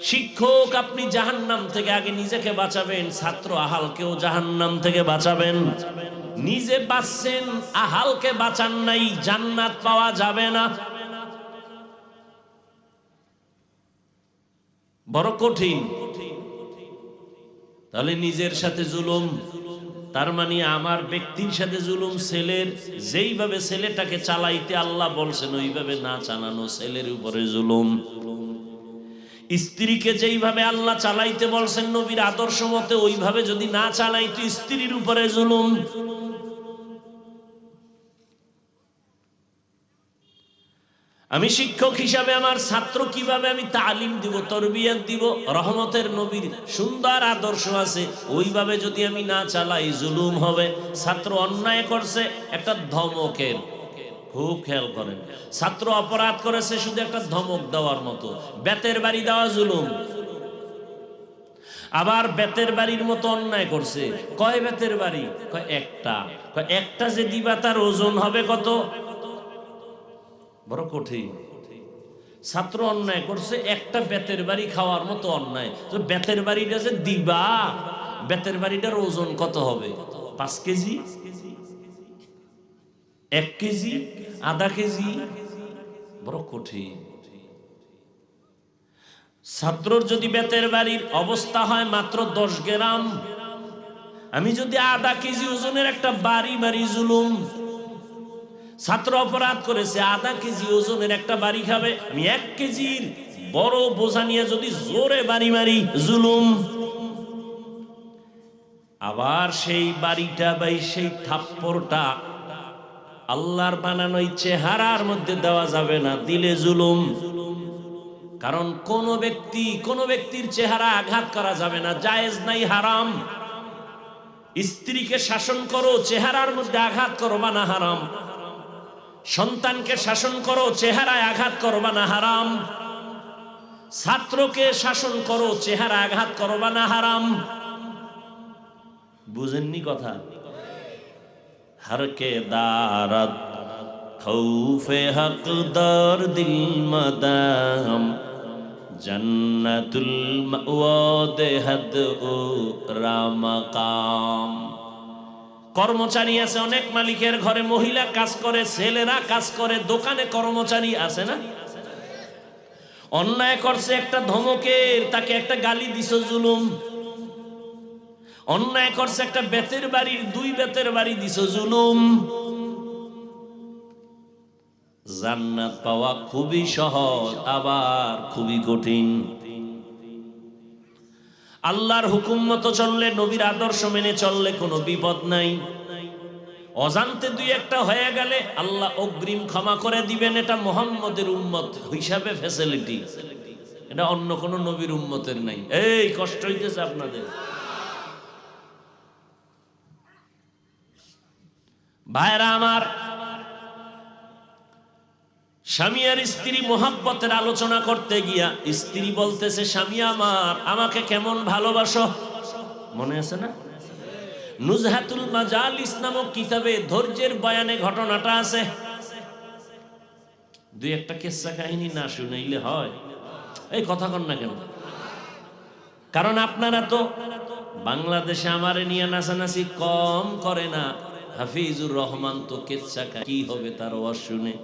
শিক্ষক, আপনি জাহান্নাম থেকে আগে নিজেকে বাঁচাবেন, ছাত্র আহালকেও জাহান্নাম থেকে বাঁচাবেন। নিজে বাঁচছেন, আহালকে বাঁচান নাই, জান্নাত পাওয়া যাবে না। বড় কঠিন। তাহলে নিজের সাথে জুলুম, তার মানে আমার ব্যক্তির সাথে জুলুম। ছেলের যেইভাবে ছেলেটাকে চালাইতে আল্লাহ বলছেন ওইভাবে না চালানো, ছেলের উপরে জুলুম। স্ত্রীকে যেইভাবে আল্লাহ চালাইতে বলছেন নবীর আদর্শ মতে, ওইভাবে যদি না চালাইতো স্ত্রীর উপরে জুলুম। আমি শিক্ষক হিসাবে আমার ছাত্র কিভাবে আমি তালিম দিব, তরবিয়ত দিব, রহমতের নবীর সুন্দর আদর্শ আছে, ওইভাবে যদি আমি না চালাই জুলুম হবে। ছাত্র অন্যায় করছে, একটা ধমকের, খুব খেয়াল করেন, ছাত্র অপরাধ করেছে শুধু একটা ধমক দেওয়ার মতো, বেতের বাড়ি দেওয়া জুলুম। আবার বেতের বাড়ির মতো অন্যায় করছে, কয় বেতের বাড়ি? কয় একটা। কয় একটা যে দিবা তার ওজন হবে কত? বড় কঠিন। ছাত্র অন্যায় করছে, একটা বেতের বাড়ি খাওয়ার মতো অন্যায়, তো বেতের বাড়িটা যে দিবা, বেতের বাড়িটার ওজন কত হবে? 5 কেজি, 1 কেজি, আধা কেজি? বড় কঠিন। ছাত্রর যদি বেতের বাড়ির অবস্থা হয় মাত্র 10 গ্রাম, আমি যদি আধা কেজি ওজনের একটা বাড়ি মারি, জুলুম। ছাত্র অপরাধ করেছে, আধা কেজি ওজনের একটা বাড়ি খাবে, আমি 1 কেজির বড় বোঝা নিয়ে যদি জোরে বাড়ি মারি, জুলুম। আবার সেই বাড়িটা বা সেই থাপ্পড়টা আল্লাহর বানানো চেহারার মধ্যে দেওয়া যাবে না, দিলে জুলুম। কারণ কোন ব্যক্তির চেহারা আঘাত করা যাবে না, জায়েজ নাই, হারাম। স্ত্রীকে শাসন করো, চেহারার মধ্যে আঘাত করবা না, হারাম। সন্তানকে শাসন করো, চেহারায় আঘাত করবা না, হারাম। ছাত্রকে শাসন করো, চেহারা আঘাত করবা না, হারাম। বুঝেননি কথা? হরকে দারদ খৌফে হকদার দিল মদাম জান্নাতুল মাওয়াদ হাদ ও রামাকাম। কর্মচারী আছে অনেক, মালিকের ঘরে মহিলা কাজ করে, ছেলেরা কাজ করে, দোকানে কর্মচারী আছে না? অন্যায় করছে একটা ধমকের, তাকে একটা গালি দিছো, জুলুম। অন্যায় করছে একটা বেতের বাড়ির 2 বেতের বাড়ি দিছো, জুলুম। জান্নাত পাওয়া খুবই সহজ, আবার খুবই কঠিন। আল্লাহর হুকুম মতো চললে, নবীর আদর্শ মেনে চললে কোনো বিপদ নাই। অজান্তে 2-1টা হয়ে গেলে আল্লাহ অগ্রিম ক্ষমা করে দিবেন, এটা মুহাম্মদের উম্মত হিসাবে ফ্যাসিলিটি, এটা অন্য কোন নবীর উম্মতের নাই। এই কষ্ট হইতেছে আপনাদের? ভাইরা আমার, স্বামী আর স্ত্রী মোহাব্বতের আলোচনা করতে গিয়া স্ত্রী বলতেছে, স্বামী আমার, আমাকে কেমন ভালোবাসো? মনে আছে না? নুজহাতুল মাজালিস নামক কিতাবে ধৈর্যের বয়ানে ঘটনাটা আছে। 2-1টা কিসসা কাহিনী না শুনাইলে হয়? এই কথা কন না কেন? কারণ আপনারা তো বাংলাদেশে আমারে নিয়ে নাচানাচি কম করে না। হাফিজুর রহমান তো কিসসা কি হবে তার ওয়াজ শুনে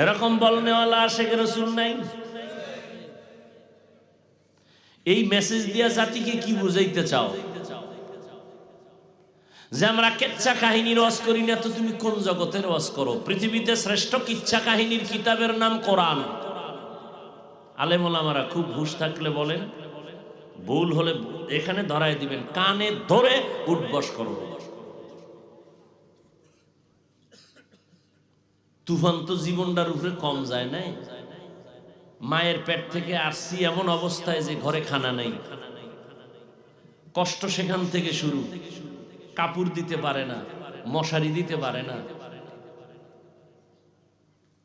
এরকম বলনেওয়ালা আশিক রাসূল নাই। এই মেসেজ দিয়া জাতিকে কি বুঝাইতে চাও? যে আমরা কিচ্ছা কাহিনীর ওয়াজ করি না, তো তুমি কোন জগতের ওয়াজ করো? পৃথিবীতে শ্রেষ্ঠ কিচ্ছা কাহিনীর কিতাবের নাম কোরআন। আলেম ওলামারা খুব হুঁশ থাকলে বলেন, ভুল হলে এখানে ধরায় দিবেন, কানে ধরে উঠবস করো। তুফান তো জীবনটার উপরে কম যায় নাই। মায়ের পেট থেকে আসছি এমন অবস্থায় যে ঘরে খানা নাই, কষ্ট সেখান থেকে শুরু। কাপড় দিতে পারে না, মশারি দিতে পারে না,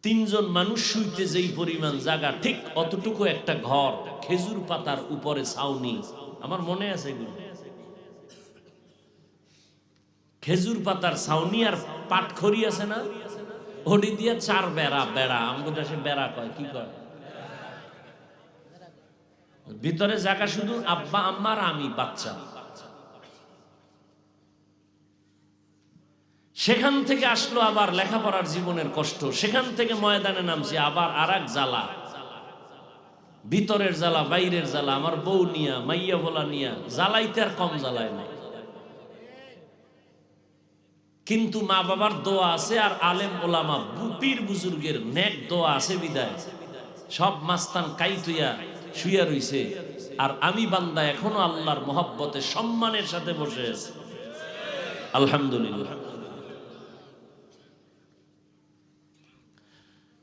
3 জন মানুষ শুইতে যেই পরিমাণ জায়গা, ঠিক অতটুকু একটা ঘর, খেজুর পাতার উপরে ছাউনি। আমার মনে আছে এগুলো, খেজুর পাতার ছাউনি আর পাটখড়ি আছে না, ওডি দিয়ে 4 বেড়া। বেড়া আমাদের দেশে বেড়া কয়, কি কয়? ভিতরে জায়গা শুধু আব্বা আম্মা আর আমি, বাচ্চা। সেখান থেকে আসলো আবার লেখাপড়ার জীবনের কষ্ট, সেখান থেকে ময়দানে নামছি আবার আরেক জ্বালা, ভিতরের জ্বালা, বাইরের জ্বালা, আমার বউ নিয়া, মাইয়া বলা নিয়া, জ্বালাইতে আর কম জ্বালায় নাই। কিন্তু মা বাবার দোয়া আছে, আর আলেম ওলামা পীর বুজুর্গের নেক দোয়া আছে বিদায় সব মাস্তান কাইতুয়া শুয়া রইছে, আর আমি বান্দা এখনো আল্লাহর মহব্বতে সম্মানের সাথে বসে আছি, আলহামদুলিল্লাহ।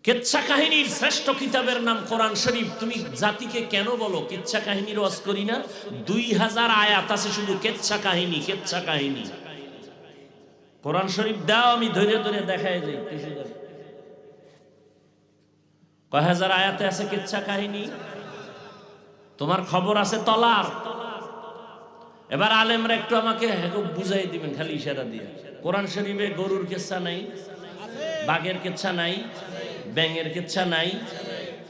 কিচ্ছা কাহিনীর শ্রেষ্ঠ কিতাবের নাম কোরআন শরীফ। তুমি জাতিকে কেন বলো কিচ্ছা কাহিনীর ওয়াজ করি না? 2000 আয়াত আছে শুধু কিচ্ছা কাহিনী, কিচ্ছা কাহিনী। কোরআন শরীফ দাও, আমি ধরে ধরে দেখায় যাই। কয় হাজার আয়াতে আছে কিচ্ছা কাহিনী? তোমার খবর আছে তলার? এবার আলেমরা একটু আমাকে বুঝাই দিবেন খালি ইশারা দিয়ে। কোরআন শরীফে গরুর কিচ্ছা নাই, বাঘের কিচ্ছা নাই, ব্যাঙের কিচ্ছা নাই,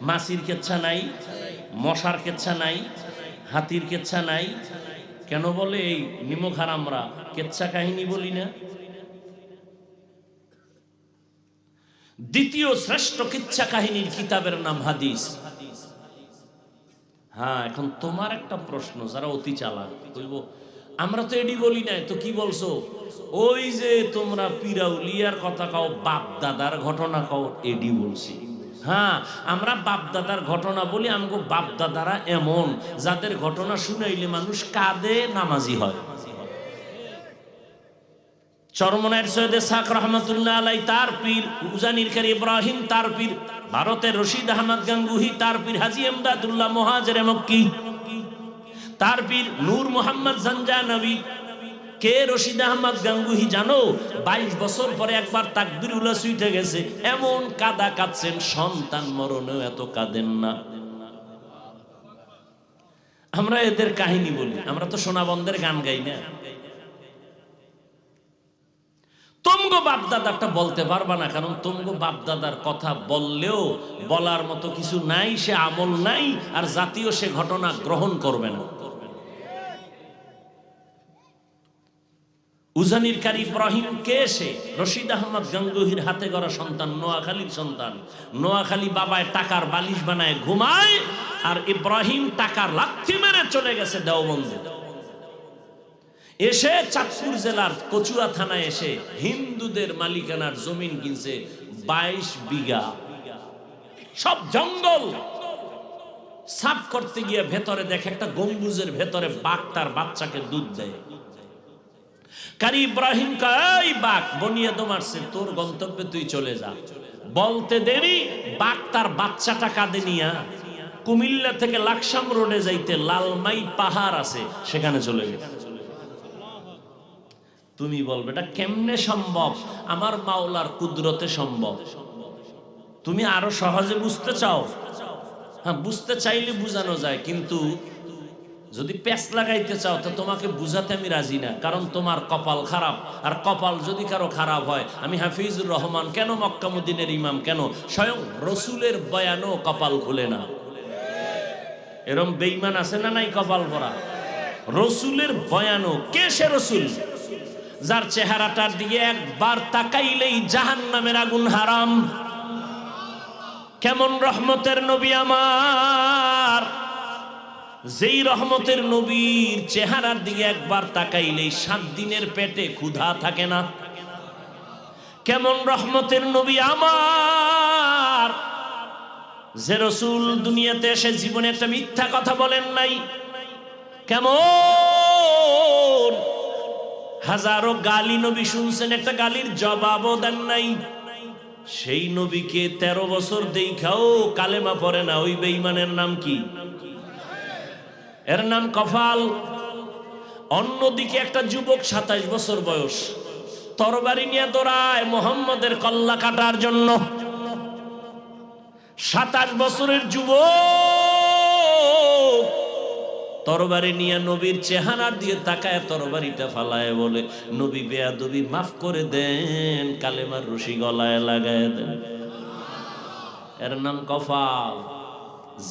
মাছির কিচ্ছা নাই, মশার কিচ্ছা নাই, হাতির কিচ্ছা নাই। কেন বলে? এই নিমক হারামরা কিচ্ছা কাহিনী বলি না। দ্বিতীয় শ্রেষ্ঠ কিচ্ছা কাহিনীর কিতাবের নাম হাদিস। হ্যাঁ, এখন তোমার একটা প্রশ্ন, যারা অতি চালাক বলবো আমরা তো এডি বলি না, তো কি বলছো? ওই যে তোমরা পিরাউলিয়ার কথা কও, বাপ দাদার ঘটনা কও, এডি বলছি। হ্যাঁ, আমরা বাপ দাদার ঘটনা বলি। আমগো বাপ দাদারা এমন যাদের ঘটনা শুনাইলে মানুষ কাঁদে, নামাজি হয়। চরমনায়ের সৈয়দ ইসহাক রহমাতুল্লাহ আলাই তার পীর, উজানির কারি ইব্রাহিম তার পীর, ভারতের রশিদ আহমদ গাঙ্গুহি তার পীর, হাজী এমদাদুল্লাহ মুহাজির মক্কি তার পীর, নূর মোহাম্মদ জানজানবী। কে রশিদ আহমদ গাঙ্গুহি জানো? 22 বছর পরে একবার তাকবীরুল্লাহ ছুটে গেছে, এমন কাদা কাঁদছেন, সন্তান মরণেও এত কাঁদেন না। আমরা এদের কাহিনী বলি, আমরা তো সোনাবন্ধের গান গাই না। তোমগো বাপদাদারটা বলতে পারবা না, কারণ তোমগো বাপদাদার কথা বললেও বলার মতো কিছু নাই, সে আমল নাই, আর জাতীয় সে ঘটনা গ্রহণ করবে না। উজানির কারি ইব্রাহিম কে? সে রশিদ আহমদ গাঙ্গুহির হাতে গড়া সন্তান, নোয়াখালীর সন্তান। নোয়াখালী বাবায় টাকার বালিশ বানায় ঘুমায়, আর ইব্রাহিম টাকার লাথি মেরে চলে গেছে দেওবন্দে। এসে চাঁদপুর জেলার কচুয়া থানায় এসে হিন্দুদের মালিকানার জমিন কিনছে 22 বিঘা। সব জঙ্গল সাফ করতে গিয়ে ভেতরে দেখে একটা গম্বুজের ভেতরে বাঘ তার বাচ্চাকে দুধ দেয়। কারি ইব্রাহিম কয়, বাঘ বনিয়াদ মারছে, তোর গন্তব্যে তুই চলে যা। বলতে দেরি, বাঘ তার বাচ্চাটা কাঁধে নিয়া কুমিল্লা থেকে লাকসাম রোডে যাইতে লালমাই পাহাড় আছে, সেখানে চলে গেছে। তুমি বলবে এটা কেমনে সম্ভব? আমার মাওলার কুদরতে সম্ভব। তুমি আরো সহজে বুঝতে চাও? হ্যাঁ, বুঝতে চাইলে বুঝানো যায়, কিন্তু যদি প্যাচ লাগাইতে চাও তো তোমাকে বুঝাতে আমি রাজি না, কারণ তোমার কপাল খারাপ। আর কপাল যদি কারো খারাপ হয়, আমি হাফিজুর রহমান কেন, মক্কা মদিনের ইমাম কেন, স্বয়ং রসুলের বয়ানও কপাল খুলে না। এরম বেঈমান আছে না নাই কপাল ভরা? রসুলের বয়ানও। কে সে রসুল? যার চেহারাটার দিকে একবার তাকাইলেই জাহান্নামের আগুন হারাম। কেমন রহমতের নবী আমার, যেই রহমতের নবীর চেহারার দিকে একবার তাকাইলেই 7 দিনের পেটে ক্ষুধা থাকে না। কেমন রহমতের নবী আমার, যে রসুল দুনিয়াতে এসে জীবনে একটা মিথ্যা কথা বলেন নাই। কেমন হাজারো গালি নবী শুনছেন, একটা গালির জবাবও দেন নাই। সেই নবীকে 13 বছর দেখাও কালেমা পড়ে না, ওই বেঈমানের নাম কি? এর নাম কফাল। অন্যদিকে একটা যুবক 27 বছর বয়স, তরবারি নিয়ে দৌড়ায় মোহাম্মদের কল্লা কাটার জন্য। 27 বছরের যুবক তরবারি নিয়ে নবীর চেহারার দিয়ে তাকায়, তরবারিটা ফালায়, বলে নবী বেয়াদবি মাফ করে দেন, কালেমার রশি গলায় লাগায় দেন। এর নাম কফাল।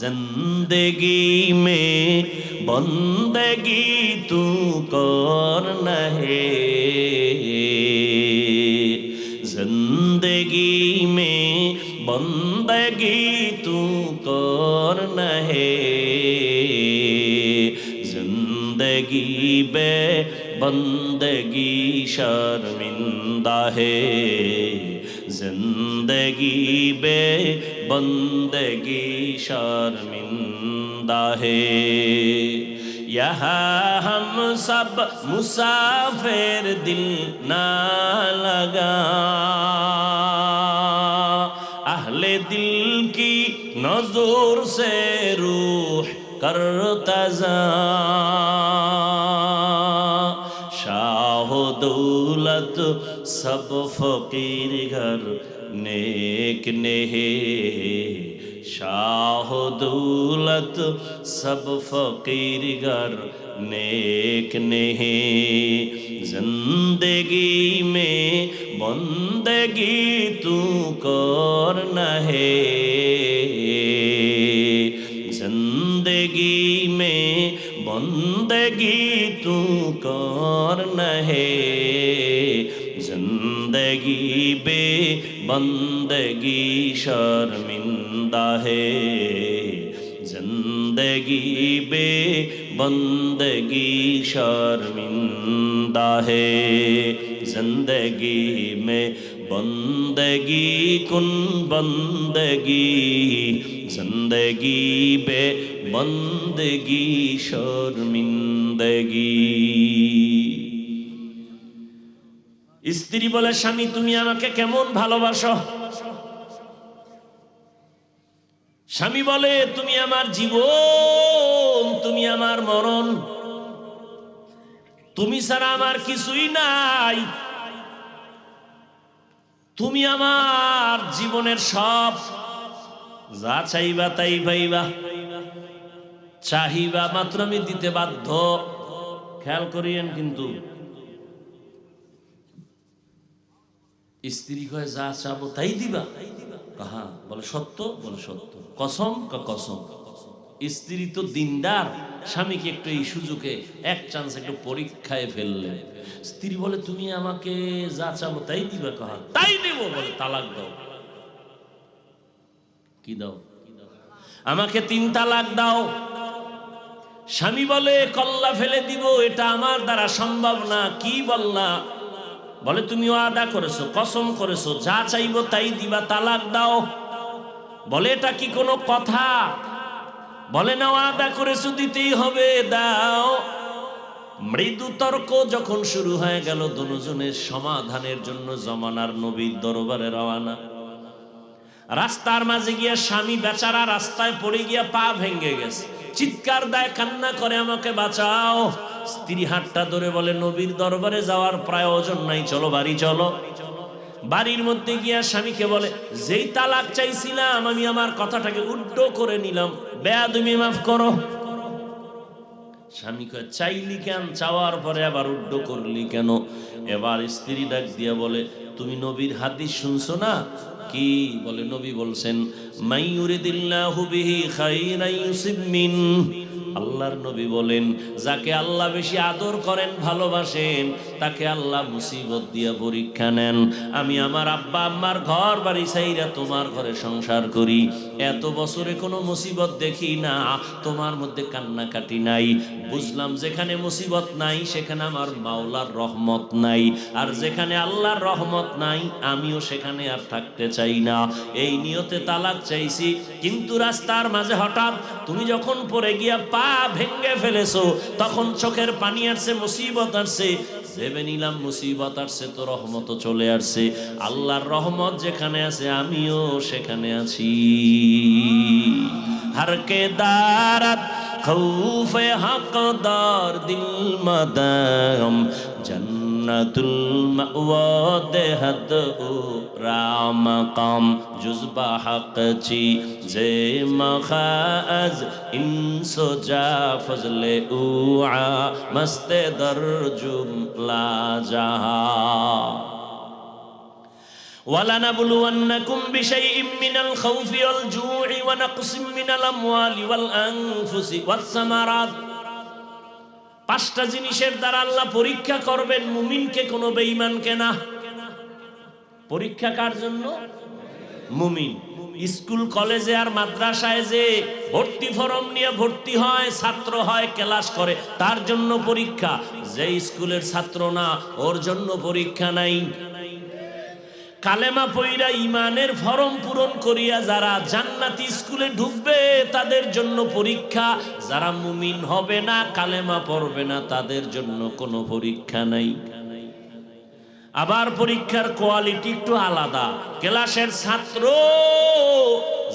जिंदगी में बंदगी तू करना है, जिंदगी में बंदगी तू करना है, जिंदगी बे बंदगी शर्मिंदा है, जिंदगी बे बंदगी शर्मिंदा है। यहाँ हम सब मुसाफिर, दिल ना लगा अहले दिल नज़ूर से रूह करतज़ा शाह दौलत सब फकीर घर नेक नेहे शाह दौलत सब फकीर घर नेक नेहे जिंदगी में बंदगी तू कर नहे जिंदगी में बंदगी तू कर नहे जिंदगी बे बंदगी शर्मिंदा है जिंदगी बे बंदगी शर्मिंदा है जिंदगी में बंदगी कुन बंदगी जिंदगी बे बंदगी शर्मिंदगी। স্ত্রী বলে স্বামী তুমি আমাকে কেমন ভালোবাসো? স্বামী বলে তুমি আমার জীবন, তুমি আমার মরণ, তুমি ছাড়া আমার কিছুই নাই, তুমি আমার জীবনের সব, যা চাইবা তাই পাইবা, চাহিবা মাত্র আমি দিতে বাধ্য। খেয়াল করিয়েন কিন্তু স্ত্রী কয় যা চাবো তাই দিবা? কাহা বলে সত্য, বলে সত্য। কসম কসম। স্ত্রী তো দিনদার, স্বামীকে একটু এই সুযোগে এক চান্স একটু পরীক্ষায় ফেললে। স্ত্রী বলে তুমি আমাকে যা চাবো তাই দিবা? কাহা তাই দেব। বলে তালাক দাও। কি দাও? আমাকে 3 তালাক দাও। স্বামী বলে কল্লা ফেলে দিব, এটা আমার দ্বারা সম্ভব না। কি বললা? বলে তুমি ওয়াদা করেছো, কসম করেছো, যা চাইবো তাই দিবা, তালাক দাও। বলে এটা কি কোনো কথা? বলে না, ওয়াদা করেছো দিতেই হবে, দাও। মৃদু তর্ক যখন শুরু হয়ে গেল, দুজনের সমাধানের জন্য জমানার নবীর দরবারে রওনা। রাস্তার মাঝে গিয়া স্বামী বেচারা রাস্তায় পড়ে গিয়া পা ভেঙে গেছে, চিৎকার দেয়, কান্না করে, আমাকে বাঁচাও। স্ত্রী হাতটা ধরে বলে নবীর দরবারে যাওয়ার প্রয়োজন নাই, চলো বাড়ি চলো। বাড়ির মধ্যে গিয়া স্বামীকে বলে যেই তালাক চাইছিলাম আমি আমার কথাটাকে উল্টো করে নিলাম, বেয়াদবি মাফ করো। স্বামী কয় চাইলি কেন? চাওয়ার পরে আবার উল্টো করলি কেন? এবার স্ত্রী ডাক দিয়া বলে তুমি নবীর হাদিস শুনছো না? কি বলে? নবী বলছেন মাইয়ুরিদিল্লাহু বিহি খাইরান ইউসিব মিন। আল্লাহর নবী বলেন যাকে আল্লাহ বেশি আদর করেন, ভালোবাসেন, তাকে আল্লাহ মুসিবত দিয়া পরীক্ষা নেন। আমি আমার আব্বা আম্মার ঘর বাড়ি ছাইরা তোমার ঘরে সংসার করি, এত বছরে কোনো মুসিবত দেখি না, তোমার মধ্যে কান্নাকাটি নাই। বুঝলাম যেখানে মুসিবত নাই সেখানে আমার মাওলার রহমত নাই, আর যেখানে আল্লাহর রহমত নাই আমিও সেখানে আর থাকতে চাই না। এই নিয়তে তালাক চাইছি, কিন্তু রাস্তার মাঝে হঠাৎ তুমি যখন পড়ে গিয়া পা ভেঙে ফেলেছো, তখন চোখের পানি আসছে, মুসিবত আসছে, ভেবে নিলাম মুসিবত আসছে তো রহমত চলে আসছে। আল্লাহর রহমত যেখানে আছে আমিও সেখানে আছি। হরকে দারাত খৌফে হকদার দিল মদম জন্নতুল মাওয়া দেহদ ও রাম কাম জুজবা হক চি জে মখাজ ইনসো জা ফজলে উআ মস্তে দর জুমলা জাহা। وَلَنَبْلُوَنَّكُمْ بِشَيْءٍ مِّنَ الْخَوْفِ وَالْجُوعِ وَنَقْصٍ مِّنَ الْأَمْوَالِ وَالْأَنفُسِ وَالثَّمَرَاتِ। 5টা জিনিসের দ্বারা আল্লাহ পরীক্ষা করবেন মুমিনকে, কোনো বেঈমানকে না। পরীক্ষা কার জন্য? মুমিন। স্কুল কলেজে আর মাদ্রাসায় যে ভর্তি ফরম নিয়ে ভর্তি হয়, ছাত্র হয়, ক্লাস করে, তার জন্য পরীক্ষা। যে স্কুলের ছাত্র না ওর জন্য পরীক্ষা নাই। কালেমা পইরা ইমানের ফরম পূরণ করিয়া যারা জান্নাতি স্কুলে ঢুকবে তাদের জন্য পরীক্ষা। যারা মুমিন হবে না, কালেমা পড়বে না, তাদের জন্য কোনো পরীক্ষা নাই। আবার পরীক্ষার কোয়ালিটি একটু আলাদা। ক্লাসের ছাত্র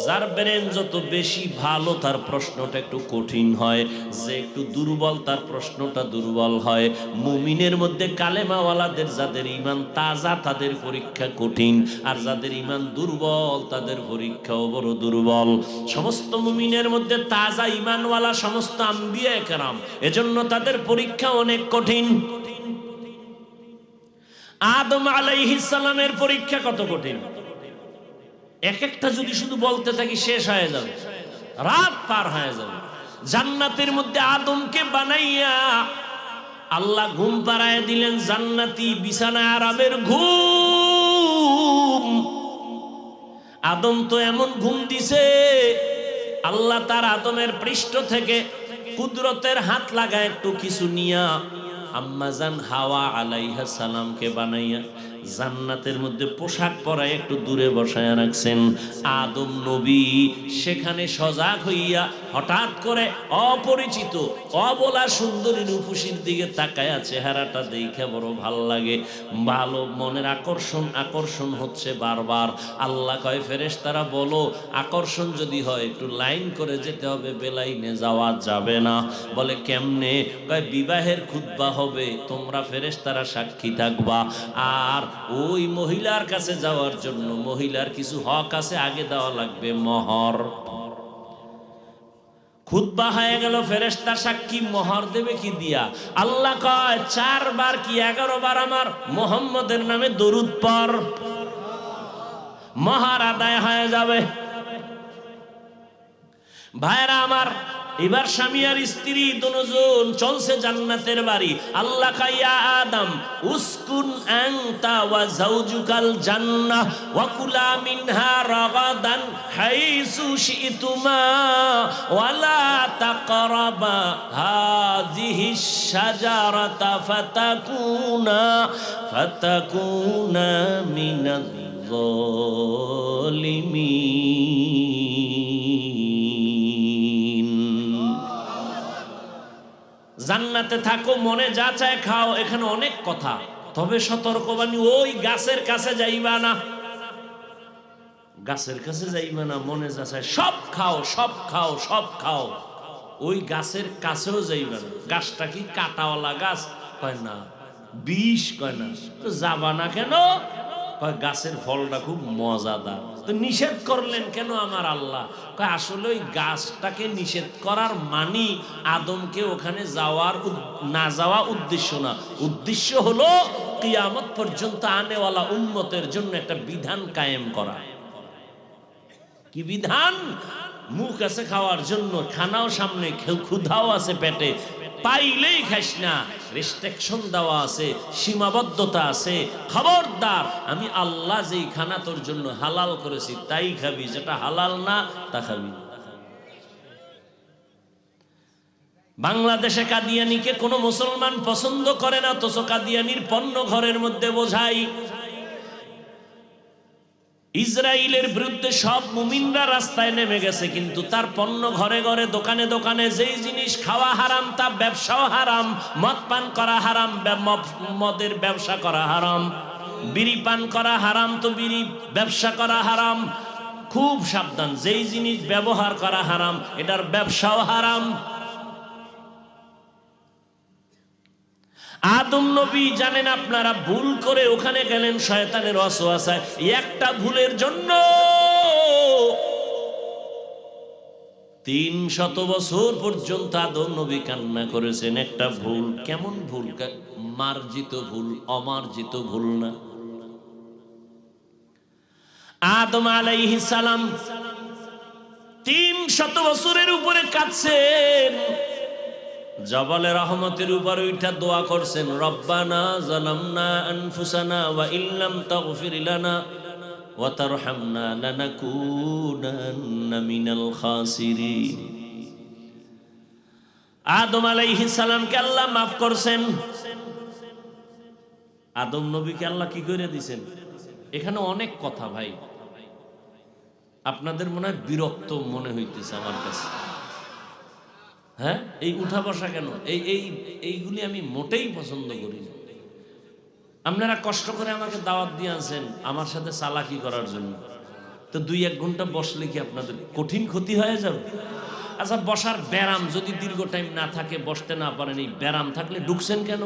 যার ব্রেন যত বেশি ভালো তার প্রশ্নটা একটু কঠিন হয়, যে একটু দুর্বল তার প্রশ্নটা দুর্বল হয়। মুমিনের মধ্যে কালেমাওয়ালাদের যাদের ঈমান তাজা তাদের পরীক্ষা কঠিন, আর যাদের ঈমান দুর্বল তাদের পরীক্ষাও বড় দুর্বল। সমস্ত মুমিনের মধ্যে তাজা ঈমানওয়ালা সমস্ত আম্বিয়া কেরাম, এজন্য তাদের পরীক্ষা অনেক কঠিন। আদম আলাইহিস সালামের পরীক্ষা কত কঠিন, এক একটা যদি শুধু বলতে থাকি শেষ হয়ে যাবে, রাত পার হয়ে যাবে। জান্নাতের মধ্যে আদমকে বানাইয়া আল্লাহ ঘুম পাড়ায় দিলেন, জান্নাতি বিছানায় আরামের ঘুম। আদম তো এমন ঘুম দিছে, আল্লাহ তার আদমের পৃষ্ঠ থেকে কুদরতের হাত লাগায় একটু কিছু নিয়া আম্মাজান হাওয়া আলাইহা সালামকে বানাইয়া জান্নাতের মধ্যে পোশাক পরায় একটু দূরে বসায় রাখছেন। আদম নবী সেখানে সজাগ হইয়া হঠাৎ করে অপরিচিত অবলা সুন্দরী রূপসীর দিকে তাকায়া চেহারাটা দেখে বড় ভাল লাগে, ভালো মনের আকর্ষণ হচ্ছে বারবার। আল্লাহ কয় ফেরেশতারা বলো, আকর্ষণ যদি হয় একটু লাইন করে যেতে হবে, বেলাইনে যাওয়া যাবে না। বলে কেমনে? কয় বিবাহের খুতবা হবে, তোমরা ফেরেশতারা সাক্ষী থাকবা, আর ওই মহিলার কাছে যাওয়ার জন্য মহিলার কিছু হক আছে, আগে দেওয়া লাগবে মোহর। খুতবা হয়ে গেল, ফেরেশতা সাক্ষী, মোহর দেবে কি দিয়া? আল্লাহ কয় 4 বার কি 11 বার আমার মুহাম্মদের নামে দরুদ পড়, মোহর আদায় হয়ে যাবে। ভাইরা আমার, এবার স্বামী আর স্ত্রী দুজন চলছে জান্নাতের বাড়ি। আল্লাহ কাইয়া আদম উসকুন আনতা ওয়া যাওজুকাল জান্নাহ ওয়া কুলা মিনহা রাগাদান হাইসু শিতুমা ওয়া লা তাকরাবা হাযিহিশ শাজারাতা ফাতাকুনা মিনাজ যালিমিন। জান্নাতে থাকো, মনে যা চায় খাও, এখানে অনেক কথা, তবে সতর্কবাণী, ওই গাছের কাছে যাইবা না, গাছের কাছে যাইবা না, মনে যা চায় সব খাও, সব খাও, সব খাও, ওই গাছের কাছেও যাইবা না। গাছটা কি কাটাওয়ালা গাছ? কয় না। বিষ? কয় না। তো যাবা না কেন? কয় গাছের ফলটা খুব মজাদার। তো নিষেধ করলেন কেন আমার আল্লাহ? কয় আসলে ওই গাছটাকে নিষেধ করার মানি আদমকে ওখানে না যাওয়া উদ্দেশ্য না, উদ্দেশ্য হলো কিয়ামত পর্যন্ত আনেওয়ালা উম্মতের জন্য একটা বিধান কায়েম করা। কি বিধান? মুখ আছে খাওয়ার জন্য, খানাও সামনে, ক্ষুধাও আছে পেটে, পাইলেই খাইস না, রেস্ট্রিকশন দেওয়া আছে, সীমাবদ্ধতা আছে। খবরদার, আমি আল্লাহ যেই খানা তোর জন্য হালাল করেছি তাই খাবি, যেটা হালাল না তা খাবি না। বাংলাদেশে কাদিয়ানিকে কোনো মুসলমান পছন্দ করে না, অথচ কাদিয়ানির পণ্য ঘরের মধ্যে বোঝাই। ইসরায়েলের বিরুদ্ধে সব মুমিনরা রাস্তায় নেমে গেছে, কিন্তু তার পণ্য ঘরে ঘরে, দোকানে দোকানে যেই জিনিস খাওয়া হারাম তা ব্যবসাও হারাম। মদ পান করা হারাম, মদের ব্যবসা করা হারাম। বিড়ি পান করা হারাম, তো বিড়ি ব্যবসা করা হারাম। খুব সাবধান, যেই জিনিস ব্যবহার করা হারাম এটার ব্যবসাও হারাম। আদম নবী জানেন আপনারা, ভুল করে ওখানে গেলেন শয়তানের ওয়াসওয়াসায়। একটা ভুলের জন্য 300 বছর পর্যন্ত আদম নবী কান্না করেছেন। একটা ভুল, কেমন ভুল? মার্জিত ভুল, অমার্জিত ভুল না। আদম আলাইহিস সালাম 300 বছরের উপরে কাঁদছেন, জবালে রহমতের উপর উঠা দোয়া করছেন, রব্বানা যালামনা আনফুসানা ওয়া ইল্লাম তাগফির লানা ওয়া তারহামনা লানাকুনান্না মিনাল খাসিরিন। আদম আলাইহিস সালামকে আল্লাহ মাফ করছেন। আদম নবীকে আল্লাহ কি করে দিয়েছেন? এখানে অনেক কথা ভাই, আপনাদের মনে হয় বিরক্ত মনে হইতেছে আমার কাছে। হ্যাঁ, এই উঠা বসা কেন? এইগুলি আমি মোটেই পছন্দ করি না। আপনারা কষ্ট করে আমাকে দাওয়াত দিয়ে আনছেন আমার সাথে চালাকি করার জন্য, তো 2-1 ঘন্টা বসলে কি আপনাদের কঠিন ক্ষতি হয়ে যাবে? আচ্ছা, বসার ব্যারাম যদি দীর্ঘ টাইম না থাকে, বসতে না পারেন, এই ব্যারাম থাকলে ঢুকছেন কেন?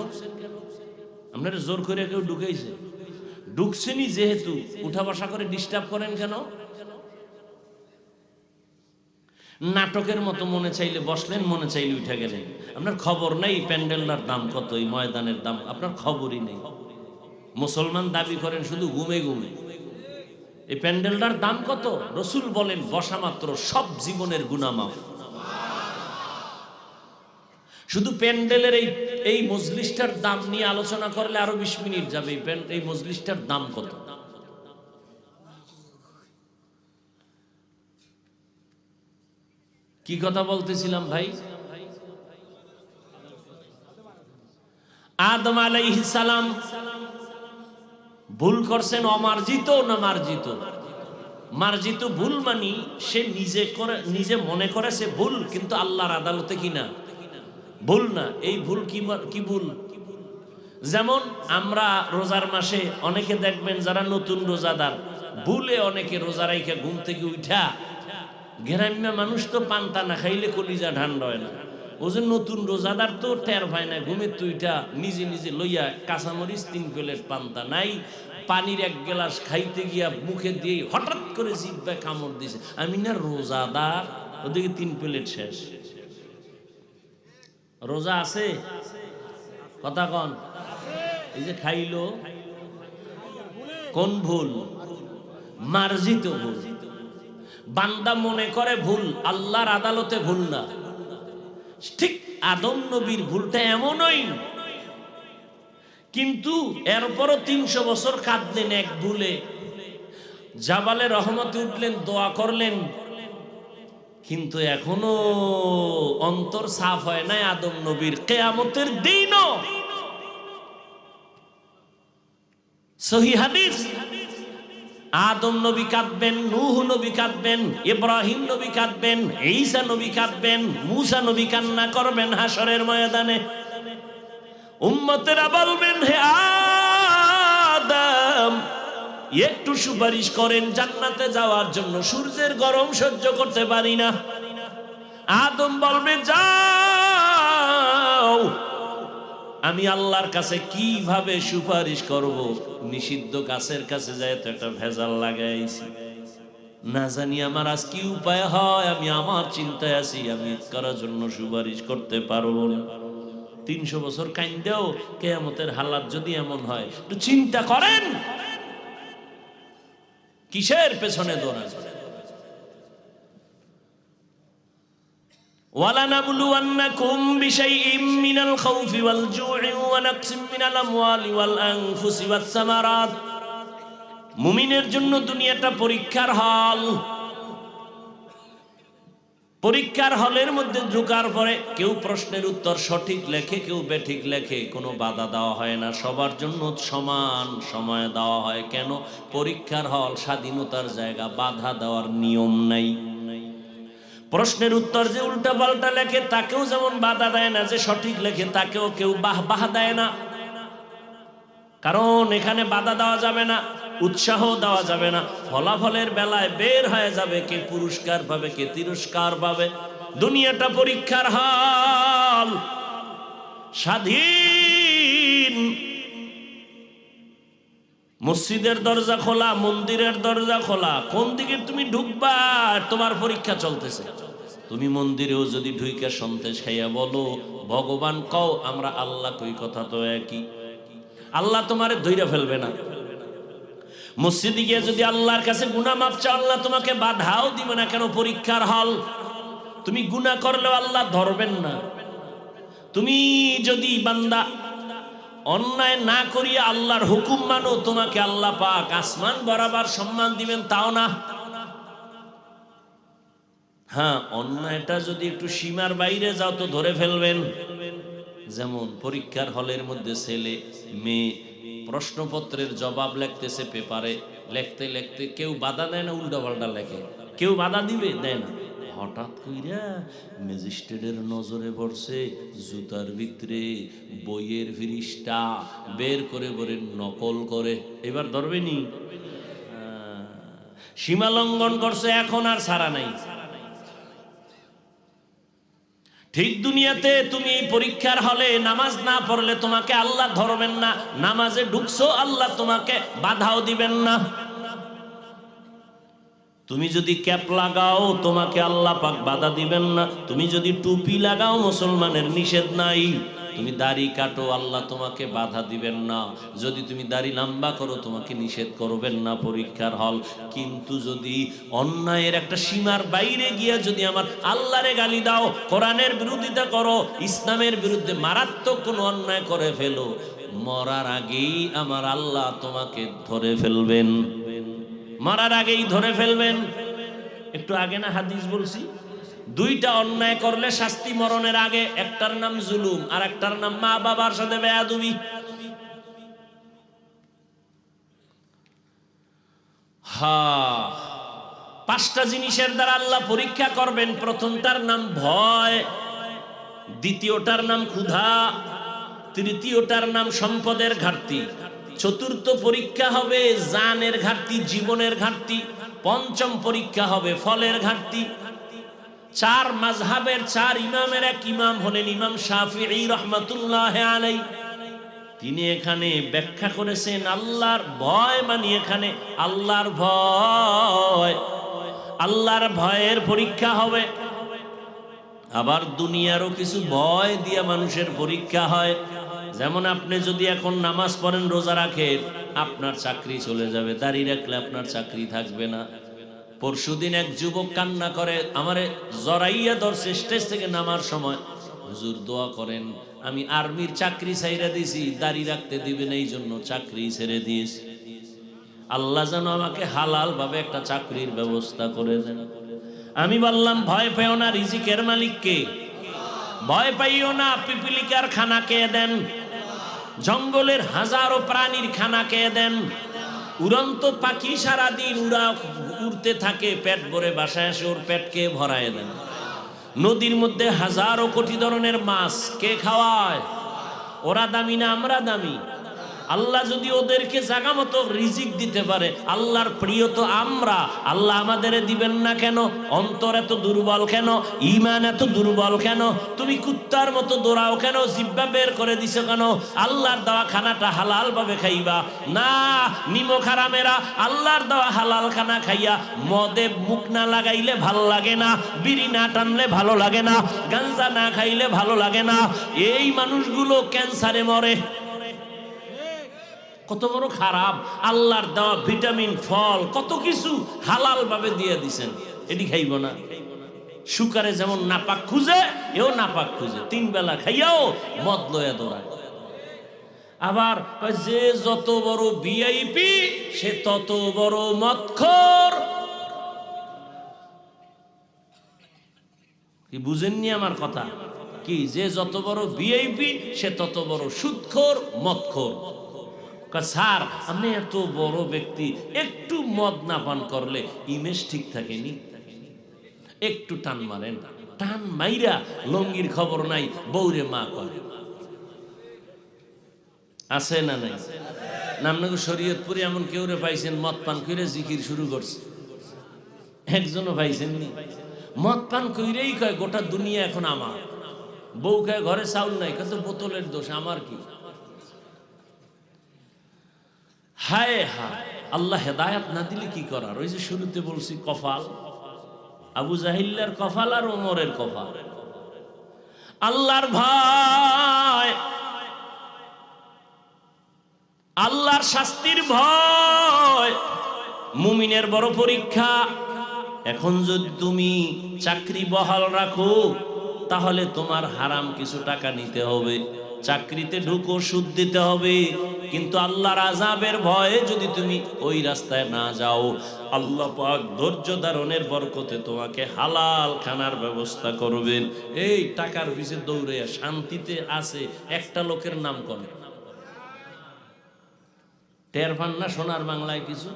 আপনারা জোর করে কেউ ঢুকেইছে? ঢুকছেনই যেহেতু, উঠা বসা করে ডিস্টার্ব করেন কেন? নাটকের মতো মনে চাইলে বসলেন, মনে চাইলে উঠে গেলেন। আপনার খবর নেই প্যান্ডেলটার দাম কত, এই ময়দানের দাম আপনার খবরই নেই। মুসলমান দাবি করেন শুধু ঘুমে ঘুমে। এই প্যান্ডেলটার দাম কত? রসুল বলেন বসা মাত্র সব জীবনের গুনাহ মাফ। শুধু প্যান্ডেলের এই মজলিসটার দাম নিয়ে আলোচনা করলে আরো 20 মিনিট যাবে। এই মজলিসটার দাম কত? কি কথা বলতেছিলাম ভাই? আদম আলাইহিস সালাম ভুল করছেন অমার্জিত না মার্জিত? মার্জিত ভুল মানি সে নিজে মনে করে সে ভুল, কিন্তু আল্লাহর আদালতে কিনা ভুল না। এই ভুল কি ভুল? যেমন আমরা রোজার মাসে অনেকে দেখবেন যারা নতুন রোজাদার, ভুলে অনেকে রোজা রাইখা ঘুম থেকে উঠা, গ্রাম্য মানুষ তো পান্তা না খাইলে কলিজা ঠান্ডা হয় না। ও যে নতুন রোজাদার তো টের পায় না, ঘুমের তুইটা নিজে নিজে লইয়া কাঁচামরিচ 3 প্লেট পান্তা নাই, পানির 1 গ্লাস খাইতে গিয়া মুখে দিয়ে হঠাৎ করে জিহ্বায় কামড় দিছে, আমি না রোজাদার, ওদিকে 3 প্লেট শেষ। রোজা আছে? কথা কন। এই যে খাইলো, কোন ভুল? মার্জিত ভুল। বান্দা মনে করে ভুল, আল্লাহর আদালতে ভুল না। ঠিক আদম নবীর ভুলটা এমনই, কিন্তু এরপরও 300 বছর কাঁদলেন এক ভুলে, জাবালে রহমতে উঠলেন, দোয়া করলেন, কিন্তু এখনো অন্তর সাফ হয় নাই আদম নবীর। কিয়ামতের দিনও সহিহ হাদিস, আদম নবী কাঁদবেন, নূহ নবী কাঁদবেন, ইব্রাহিম নবী কাঁদবেন, ঈসা নবী কাঁদবেন, মূসা নবী কান্না করবেন হাসরের ময়দানে। উম্মতেরা বলবেন, হে আদম, একটু সুপারিশ করেন জান্নাতে যাওয়ার জন্য, সূর্যের গরম সহ্য করতে পারি না। আদম বলবে, যাও, আমি আল্লাহর কাছে কিভাবে সুপারিশ করব? নিষিদ্ধ গাছের কাছে যায় তো একটা ভেজাল লাগাইছি, না জানি আমার আজ কি উপায় হয়, আমি আমার চিন্তায় আছি, আমি করার জন্য সুপারিশ করতে পারবো না। 300 বছর কাইন্দেও কিয়ামতের হালাত যদি এমন হয়, একটু চিন্তা করেন কিসের পেছনে দৌড়ান। وَلَنَبْلُوَنَّكُمْ بِشَيْءٍ مِّنَ الْخَوْفِ وَالْجُوعِ وَنَقْصٍ مِّنَ الْأَمْوَالِ وَالْأَنفُسِ وَالثَّمَرَاتِ। মুমিনের জন্য দুনিয়াটা পরীক্ষার হল। পরীক্ষার হলের মধ্যে ঢোকার পরে কেউ প্রশ্নের উত্তর সঠিক লেখে, কেউ বেঠিক লেখে, কোনো বাধা দেওয়া হয় না, সবার জন্য সমান সময় দেওয়া হয়। কেন? পরীক্ষার হল স্বাধীনতার জায়গা, বাধা দেওয়ার নিয়ম নাই। প্রশ্নের উত্তর যে উল্টা পাল্টা লেখে তাকেও যেমন বাধা দেয় না, যে সঠিক লেখে তাকেও কেউ বাহ দেয় না। কারণ এখানে বাধা দেওয়া যাবে না, উৎসাহ দেওয়া যাবে না। ফলাফলের বেলায় বের হয়ে যাবে কে পুরস্কার পাবে, কে তিরস্কার পাবে। দুনিয়াটা পরীক্ষার হল, স্বাধীন। মসজিদের দরজা খোলা, মন্দিরের দরজা খোলা, কোন দিকে তুমি ঢুকবা তোমার পরীক্ষা চলতেছে। তুমি মন্দিরেও যদি ঢুইকা সন্তেষ খাইয়া বলো ভগবান কও, আমরা আল্লাহ কই, কথা তো একই। আল্লাহ তোমারে ধইরা ফেলবে না। মসজিদে গিয়ে যদি আল্লাহর কাছে গুনাহ মাফ চাও, আল্লাহ তোমাকে বাধাও দিবে না। কেন? পরীক্ষার হল। তুমি গুনাহ করলেও আল্লাহ ধরবেন না। তুমি যদি বান্দা অন্যায় না করিয়া আল্লাহর হুকুম মানো, তোমাকে আল্লাহ পাক আসমান বরাবর সম্মান দিবেন, তাও না। হ্যাঁ, অন্যায়টা যদি একটু সীমার বাইরে যাও তো ধরে ফেলবেন। যেমন পরীক্ষার হলের মধ্যে ছেলে মেয়ে প্রশ্নপত্রের জবাব লিখতেছে পেপারে, লিখতে লিখতে কেউ বাধা দেয় না, উল্টা পাল্টা লেখে। কেউ বাধা দিবে? দেয় না। হঠাৎ কইরা ম্যাজিস্ট্রেটের নজরে পড়ছে, জুতার ভিতরে বইয়ের ফিরিস্টা বের করে নকল করে, এবার ধরবেনি। সীমা লঙ্ঘন করছে, এখন আর ছাড়া নাই। ঠিক দুনিয়াতে তুমি এই পরীক্ষার হলে নামাজ না পড়লে তোমাকে আল্লাহ ধরবেন না, নামাজে ঢুকছো আল্লাহ তোমাকে বাধাও দিবেন না। তুমি যদি ক্যাপ লাগাও তোমাকে আল্লাহ পাক বাধা দিবেন না, তুমি যদি টুপি লাগাও মুসলমানের নিষেধ নাই, তুমি দাড়ি কাটো আল্লাহ তোমাকে বাধা দিবেন না, যদি তুমি দাড়ি লম্বা করো তোমাকে নিষেধ করবেন না পরীক্ষার হল। কিন্তু যদি অন্যায়ের একটা সীমার বাইরে গিয়ে যদি আমার আল্লাহরে গালি দাও, কোরআনের বিরোধিতা করো, ইসলামের বিরুদ্ধে মারাত্মক কোনো অন্যায় করে ফেলো, মরার আগেই আমার আল্লাহ তোমাকে ধরে ফেলবেন, মরার আগেই ধরে ফেলবেন। একটু আগে না হাদিস বলছি, দুইটা অন্যায় করলে শাস্তি মরণের আগে, একটার নাম জুলুম আর একটার নাম মা বাবার সাথে বেয়াদবি। পাঁচটা জিনিসের দ্বারা আল্লাহ পরীক্ষা করবেন। প্রথমটার নাম ভয়, দ্বিতীয়টার নাম ক্ষুধা, তৃতীয়টার নাম সম্পদের ঘাটতি, চতুর্থ পরীক্ষা হবে জানের ঘাটতি, জীবনের ঘাটতি, পঞ্চম পরীক্ষা হবে ফলের ঘাটতি। চার মাযহাবের চার ইমামের এক ইমাম হলেন ইমাম শাফিঈ রাহমাতুল্লাহ আলাইহি। তিনি এখানে ব্যাখ্যা করেছেন আল্লাহর ভয় মানে এখানে আল্লাহর ভয়, আল্লাহর ভয়ের পরীক্ষা হবে। আবার দুনিয়ারও কিছু ভয় দিয়া মানুষের পরীক্ষা হয়। যেমন আপনি যদি এখন নামাজ পড়েন, রোজা রাখেন, আপনার চাকরি চলে যাবে, দাঁড়িয়ে রাখলে আপনার চাকরি থাকবে না। পরশুদিন এক যুবক কান্না করে, আমারে জরাইয়া ধরছে স্টেজ থেকে নামার সময়, হুজুর দোয়া করেন, আমি আর্মির চাকরি ছাইরা দিয়েছি, দাঁড়িয়ে রাখতে দিবেন এই জন্য চাকরি ছেড়ে দিয়েছি, আল্লাহ যেন আমাকে হালাল ভাবে একটা চাকরির ব্যবস্থা করে দেন। আমি বললাম ভয় পেও না, রিজিকের মালিককে ভয় পাইও না, পিপিলিকার খানা কে দেন, জঙ্গলের হাজারো প্রাণীর খানা কে দেন, উড়ন্ত পাখি সারাদিন উড়তে থাকে, পেট ভরে বাসায় আসে, ওর পেটকে ভরায় দেন। নদীর মধ্যে হাজারো কোটি ধরনের মাছ কে খাওয়ায়? ওরা দামি না আমরা দামি? আল্লাহ যদি ওদেরকে জায়গা মতো রিজিক দিতে পারে, আল্লাহর প্রিয় তো আমরা, আল্লাহ আমাদের দিবেন না কেন? অন্তর এত দুর্বল কেন? ঈমান এত দুর্বল কেন? তুমি কুত্তার মতো দৌড়াও কেন? জিহ্বা বের করে দিছো কেন? আল্লাহর দেওয়া খানাটা হালাল ভাবে খাইবা না। নিমক হারামেরা আল্লাহর দেওয়া হালাল খানা খাইয়া মদে মুখ না লাগাইলে ভালো লাগে না, বিড়ি না টানলে ভালো লাগে না, গাঞ্জা না খাইলে ভালো লাগে না। এই মানুষগুলো ক্যান্সারে মরে। কত বড় খারাপ! আল্লাহর দেওয়া ভিটামিন, ফল, কত কিছু হালাল ভাবে দিয়ে দিছেন, এটি খাইব না। শুকারে যেমন নাপাক খুঁজে, এও নাপাক খুঁজে, তিন বেলা খাইয়াও মদ লয়া দৌড়ায়। আবার যে যত বড় ভিআইপি সে তত বড় মদখোর। কি বুঝেননি আমার কথা? কি যে যত বড় ভিআইপি সে তত বড় সুদখোর, মদখোর। স্যার আপনি এত বড় ব্যক্তি, একটু মদ না পান করলে ইমেজ ঠিক থাকেনি? একটু টান মারেন, টান মাইরা লঙ্গির খবর নাই, বউরে মা করে। আছে না নাই? নামনগর শরীয়তপুরে এমন কেউ রে পাইছেন মদ পান করে জিকির শুরু করছে? একজনও পাইছেননি? মদ পান কইরেই কয় গোটা দুনিয়া এখন আমার। বউ কয় ঘরে চাউল নাই, কত বোতলের দোষ, আমার কি? হায় হায়, আল্লাহ হেদায়াত না দিলে কি করার? ওই যে শুরুতে বলছি কপাল, আবু জাহিল্লার কপাল আর ওমরের কপাল। আল্লাহর ভয়, আল্লাহর শাস্তির ভয় মুমিনের বড় পরীক্ষা। এখন যদি তুমি চাকরি বহাল রাখো তাহলে তোমার হারাম কিছু টাকা নিতে হবে, চাকরিতে ঢুকো সুদ দিতে হবে, কিন্তু আল্লাহর আযাবের ভয়ে যদি তুমি ওই রাস্তায় না যাও, আল্লাহ পাক ধৈর্য ধারণের বরকতে তোমাকে হালাল খানার ব্যবস্থা করবেন। এই টাকার পিছে দৌড়ে শান্তিতে আছে একটা লোকের নাম করে টের পান না সোনার বাংলায় কিছু?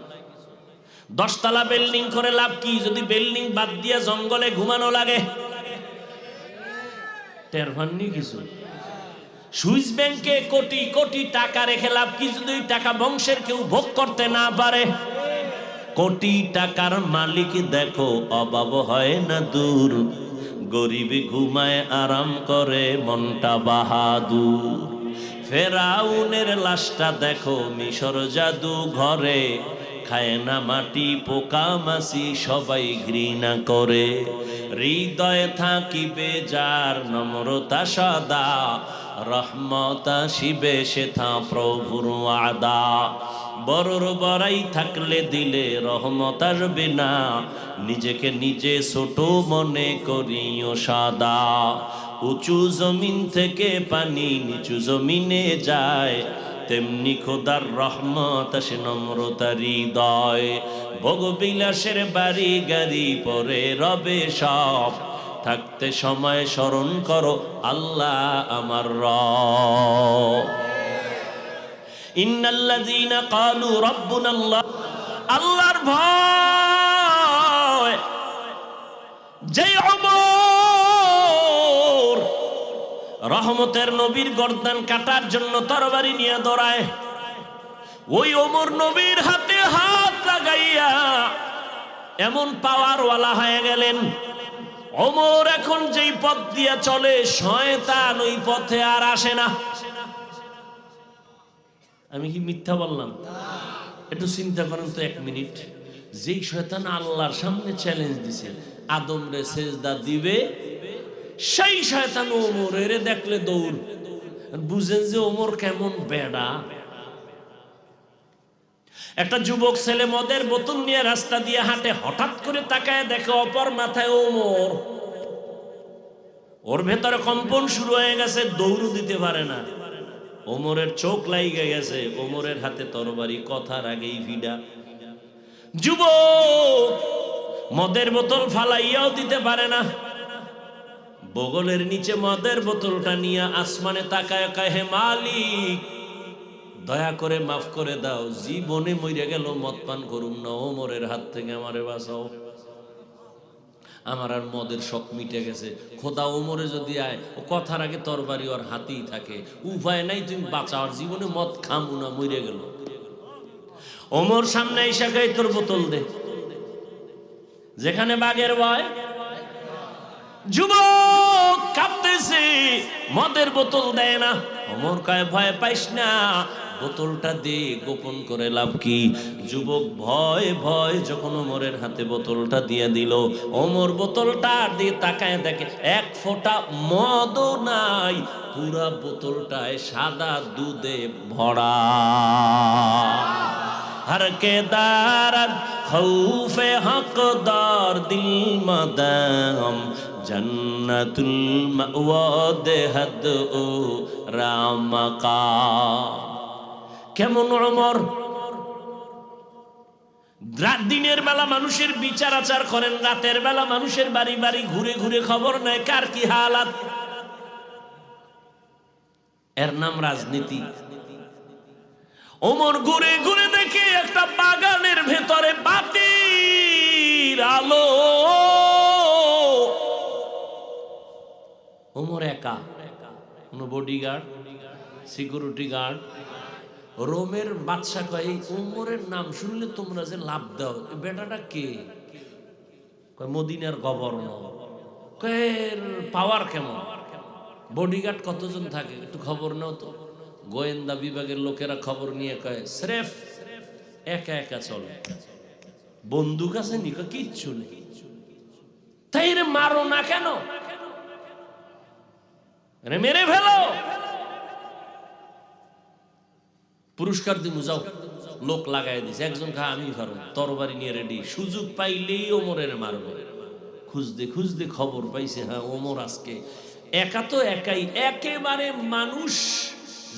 10 তলা বিল্ডিং করে লাভ কি যদি বিল্ডিং বাদ দিয়ে জঙ্গলে ঘুমানো লাগে? টের পাননি কিছু? সুইস ব্যাংকে কোটি কোটি টাকা রেখে লাভ কি যদি ওই টাকা বংশের কেউ ভোগ করতে না পারে? কোটি টাকার মালিক দেখো অভাব হয় না দূর, গরিবী ঘুমায় আরাম করে মনটা বাহাদুর। ফেরাউনের লাশটা দেখো মিশর জাদু ঘরে, খায় না মাটি পোকা মাছি সবাই ঘৃণা করে। হৃদয়ে থাকিবে যার নম্রতা সদা, রহমত আসিবে সেথা প্রভুর ওয়াদা। বড়র বড়াই থাকলে দিলে রহমত আসবে না, নিজেকে নিজে ছোট মনে করিও সাদা। উঁচু জমিন থেকে পানি নিচু জমিনে যায়, তেমনি খোদার রহমত আসে নম্রতার হৃদয়। ভোগবিলাসের বাড়ি গাড়ি পরে রবে সব, থাকতে সময় স্মরণ করো আল্লাহ আমার রব। ইন্নাল্লাযীনা ক্বালু রাব্বুনাল্লাহ, আল্লাহর ভয় যে ওমর রহমতের নবীর গর্দান কাটার জন্য তরবারি নিয়ে দৌড়ায়, ওই ওমর নবীর হাতে হাত লাগাইয়া এমন পাওয়ারওয়ালা হয়ে গেলেন। ওমর এখন যেই পথ দিয়ে চলে শয়তান ওই পথে আর আসে না। আমি কি মিথ্যা বললাম? একটু চিন্তা করেন তো এক মিনিট। যেই শয়তান আল্লাহর সামনে চ্যালেঞ্জ দিছে আদম রে সেজদা দিবে, সেই শয়তান ওমরের দেখলে দৌড়। বুঝেন যে ওমর কেমন বেড়া। একটা যুবক ছেলে মদের বোতল নিয়ে রাস্তা দিয়ে হাঁটে, হঠাৎ করে তাকায় দেখে অপর মাথায় ওমর। ওর ভেতরে কম্পন শুরু হয়ে গেছে, দৌড় দিতে পারে না। ওমরের চোখ লাইগে গেছে, ওমরের হাতে তরবারি, কথার আগেই ভিডা। যুবক মদের বোতল ফালাইয়াও দিতে পারে না, বগলের নিচে মদের বোতলটা নিয়ে আসমানে তাকায় কয়, হে মালিক দয়া করে মাফ করে দাও, জীবনে মরে গেল মদ পান করুম না, ওমরের হাত থেকে আমারে বাঁচাও, আমার আর মদের শখ মিটে গেছে। খোদা ওমরে যদি আয়, ও কথার আগে তরবারি ওর হাতেই থাকে, উপায় নাই, তুমি বাঁচাও, আর জীবনে মদ খামু না, মরে গেল। ওমর সামনে এসে কয়, তোর বোতল দে। যেখানে বাঘের ভয়, যুবক কাঁপতেছে, মদের বোতল দেয় না। ওমর কয়, ভয় পাইস না, বোতলটা দে, গোপন করে লাভ কি। যুবক ভয় ভয় যখন ওমরের হাতে বোতলটা দিয়ে দিল, ওমর বোতলটা দিয়ে তাকায় দেখে এক ফোঁটা মদও নাই, পুরা বোতলটায় সাদা দুধে ভরা। हर के दारद खौफे हकदार दिल मदाम जन्नतुल मअवा देहद ओ रामका। কেমন ওমর দিনের বেলা মানুষের বিচার আচার করেন, রাতের বেলা মানুষের বাড়ি বাড়ি ঘুরে ঘুরে খবর নেয় কার কি হালাত। এর নাম রাজনীতি। ওমর ঘুরে ঘুরে দেখে একটা বাগানের ভেতরে বাতির আলো, ওমর একা, কোনো বডিগার্ড সিকিউরিটি গার্ড। রোমের বাদশা কয়, ওমরের নাম শুনলে তোমরা যে লাভ দাও, বেটাটা কে? কয় মদিনার গভর্নর। কয়ের পাওয়ার কেমন? বডিগার্ড কতজন থাকে একটু খবর নাও তো। গোয়েন্দা বিভাগের লোকেরা খবর নিয়ে কয়, স্রেফ একা একা চলে, বন্দুক আছে নি? কিচ্ছু নেই। তাই রে মারো না কেন? মেরে ফেলো, পুরস্কার দিব, যাও। লোক লাগাই দিছে, একজন খা আমি পারো, তরবারি নিয়ে রেডি, সুযোগ পাইলেই ওমরের মারবো। খুঁজতে খুঁজতে খবর পাইছে, হ্যাঁ ওমর আজকে একা। তো একাই, একেবারে মানুষ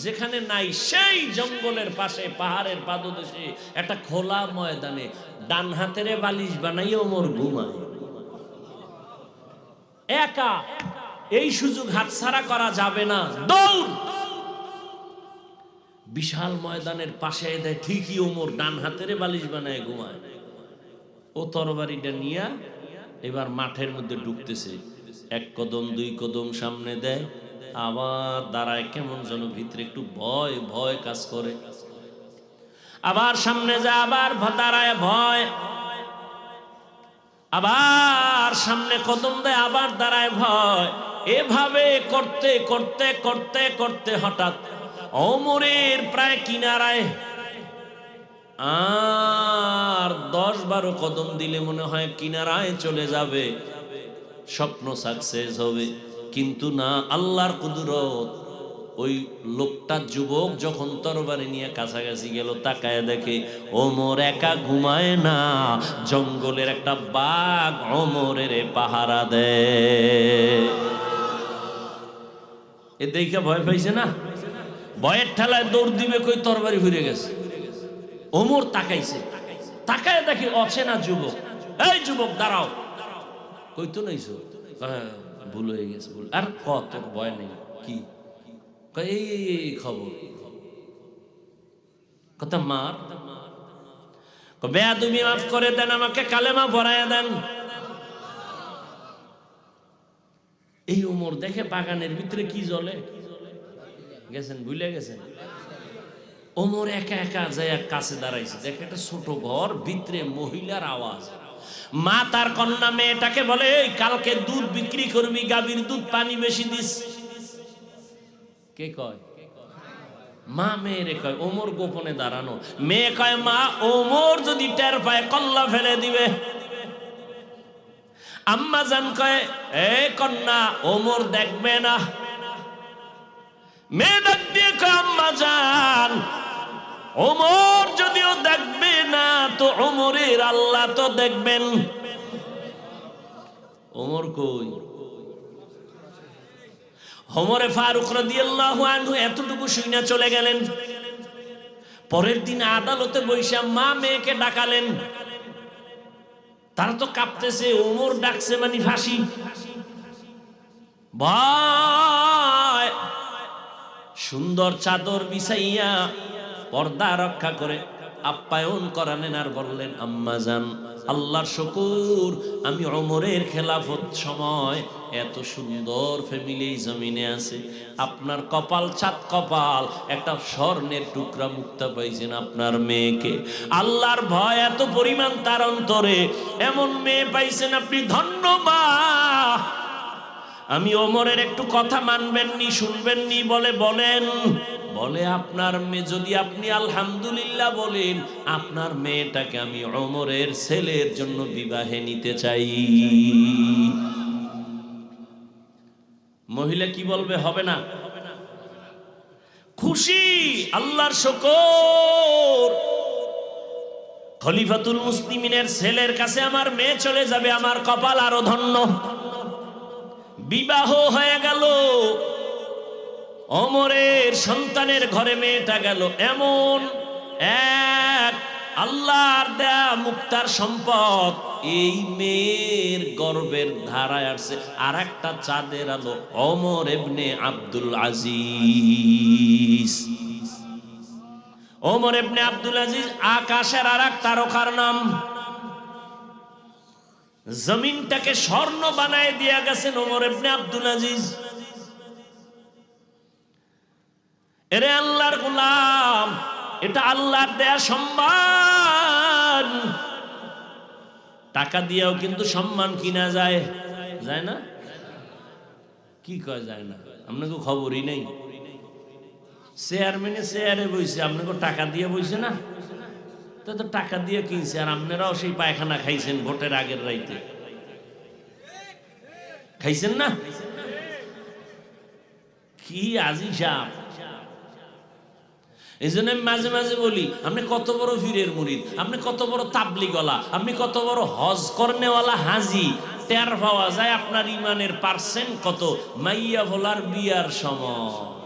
যেখানে নাই সেই জঙ্গলের পাশে পাহাড়ের পাদদেশে একটা খোলা ময়দানে ডান হাতের বালিশ বানাই ওমর ঘুমায় একা। এই সুযোগ হাতছাড়া করা যাবে না, দৌড়। বিশাল ময়দানের পাশে দেয়, ঠিকই ওমর ডান হাতের বালিশ বানায় ঘুমায়। ও তরবারিটা নিয়ে এবার মাঠের মধ্যে ঢুকতেছে, এক কদম দুই কদম সামনে দেয়, আবার দাঁড়ায়, কেমন যেন ভিতরে একটু ভয় ভয় কাজ করে। আবার সামনে যা, আবার দাঁড়ায় ভয়, আবার সামনে কদম দেয়, আবার দাঁড়ায় ভয়। এভাবে করতে করতে করতে করতে হঠাৎ ওমরের প্রায় কিনারায় আর 10-12 কদম দিলে মনে হয় কিনারায় চলে যাবে, স্বপ্ন সাকসেস হবে। কিন্তু না, আল্লাহর কুদরত। ওই লোকটা যুবক যখন তরবারি নিয়ে কাছাকাছি গেল, তাকায় দেখে ওমর একা ঘুমায় না, জঙ্গলের একটা বাঘ ওমরের পাহারা দেয়। এ দেখে ভয় পাইছে না, ভয়ের ঠেলায় দৌড় দিবে, কই তরবারি ফিরে গেছে। ওমর তাকাইছে, তাকায় দেখে অচেনা যুবক। এই যুবক দাঁড়াও, কই তো নাইছো? ভুল হয়ে গেছে, ভুল। আর কত ভয় নেই, কি এই খবর কথা মার বেয়াদবি মাফ করে দেন, আমাকে কালেমা পড়ায়া দেন। এই ওমর দেখে বাগানের ভিতরে কি জ্বলে গেছেন, ভুলে গেছেন। ওমর একা একা যায় কাছে দাঁড়াইছে, দেখে একটা ছোট ঘর, ভিতরে মহিলার আওয়াজ। মা তার কন্যা মেয়েটাকে বলে, কালকে দুধ বিক্রি করবি, গাভীর দুধ পানি বেশি দিস। কে কয়? মা মেয়েরে কয়। ওমর গোপনে দাঁড়ানো। মেয়ে কয়, মা ওমর যদি টের পায় কল্লা ফেলে দিবে। আম্মা জান কয়, এ কন্যা ওমর দেখবে না। মেয়ে ডাক দিয়ে কয়, আম্মা জান ওমর যদিও দেখবে না, তো ওমরের আল্লাহ তো দেখবেন। ওমর কই? ওমরে ফারুক রাদিয়াল্লাহু আনহু এতটুকু শুইনা চলে গেলেন। পরের দিন আদালতে বৈশা মা মেয়েকে ডাকালেন। তারা তো কাঁপতেছে, ওমর ডাকছে মানে ফাঁসি। ভয় সুন্দর চাদর বিছাইয়া পর্দা রক্ষা করে আপ্যায়ন করালেন, আর বললেন, আম্মা জান আল্লাহর শুকর, আমি ওমরের খেলাফত সময় এত সুন্দর ফ্যামিলি জমিনে আছে। আপনার কপাল চাঁদ কপাল, একটা স্বর্ণের টুকরা মুক্তা পাইছেন আপনার মেয়েকে। আল্লাহর ভয় এত পরিমাণ তার অন্তরে, এমন মেয়ে পাইছেন আপনি, ধন্য মা। আমি ওমরের একটু কথা মানবেননি, শুনবেননি? বলে, বলেন। বলে, আপনার মেয়ে যদি আপনি আলহামদুলিল্লাহ বলেন, আপনার মেয়েটাকে আমি ওমরের ছেলের জন্য বিবাহে নিতে চাই। মহিলা কি বলবে? হবে না। খুশি, আল্লাহর শুকর, খলিফাতুল মুসলিমিনের ছেলের কাছে আমার মেয়ে চলে যাবে, আমার কপাল আরো ধন্য। বিবাহ হয়ে গেল, ওমরের সন্তানের ঘরে মেয়েটা গেল। এমন এক আল্লাহর দেয়া মুক্তার সম্পদ, এই মেয়ের গর্বের ধারায় আসছে আর একটা চাঁদের আলো, ওমর ইবনে আব্দুল আজিজ। ওমর ইবনে আব্দুল আজিজ আকাশের আর এক তারকার নাম। জমিনটাকে স্বর্ণ বানায় দিয়া গেছেন ওমর ইবনে আব্দুল আজিজ। এরে আল্লাহর গোলাম, এটা আল্লাহর দেয়া সম্মান। টাকা দিয়েও কিন্তু সম্মান কিনা যায়, যায় না? কি কয় যায় না? আপনাকে খবরই নেই। চেয়ারম্যানে চেয়ারে বইছে, আপনাকে টাকা দিয়ে বইছে না? তো টাকা দিয়ে কিনছে, আর আপনারাও সেই পায়খানা খাইছেন ভোটের আগের রাইতে, খাইছেন না? কি আজিব। এই জন্য আমি মাঝে মাঝে বলি, আপনি কত বড় পীরের মুরিদ, আপনি কত বড় তাবলিগওয়ালা, আপনি কত বড় হজ করনেওয়ালা হাজি, টের পাওয়া যায় আপনার ইমানের পার্সেন্ট কত মাইয়া ভোলার বিয়ার সময়।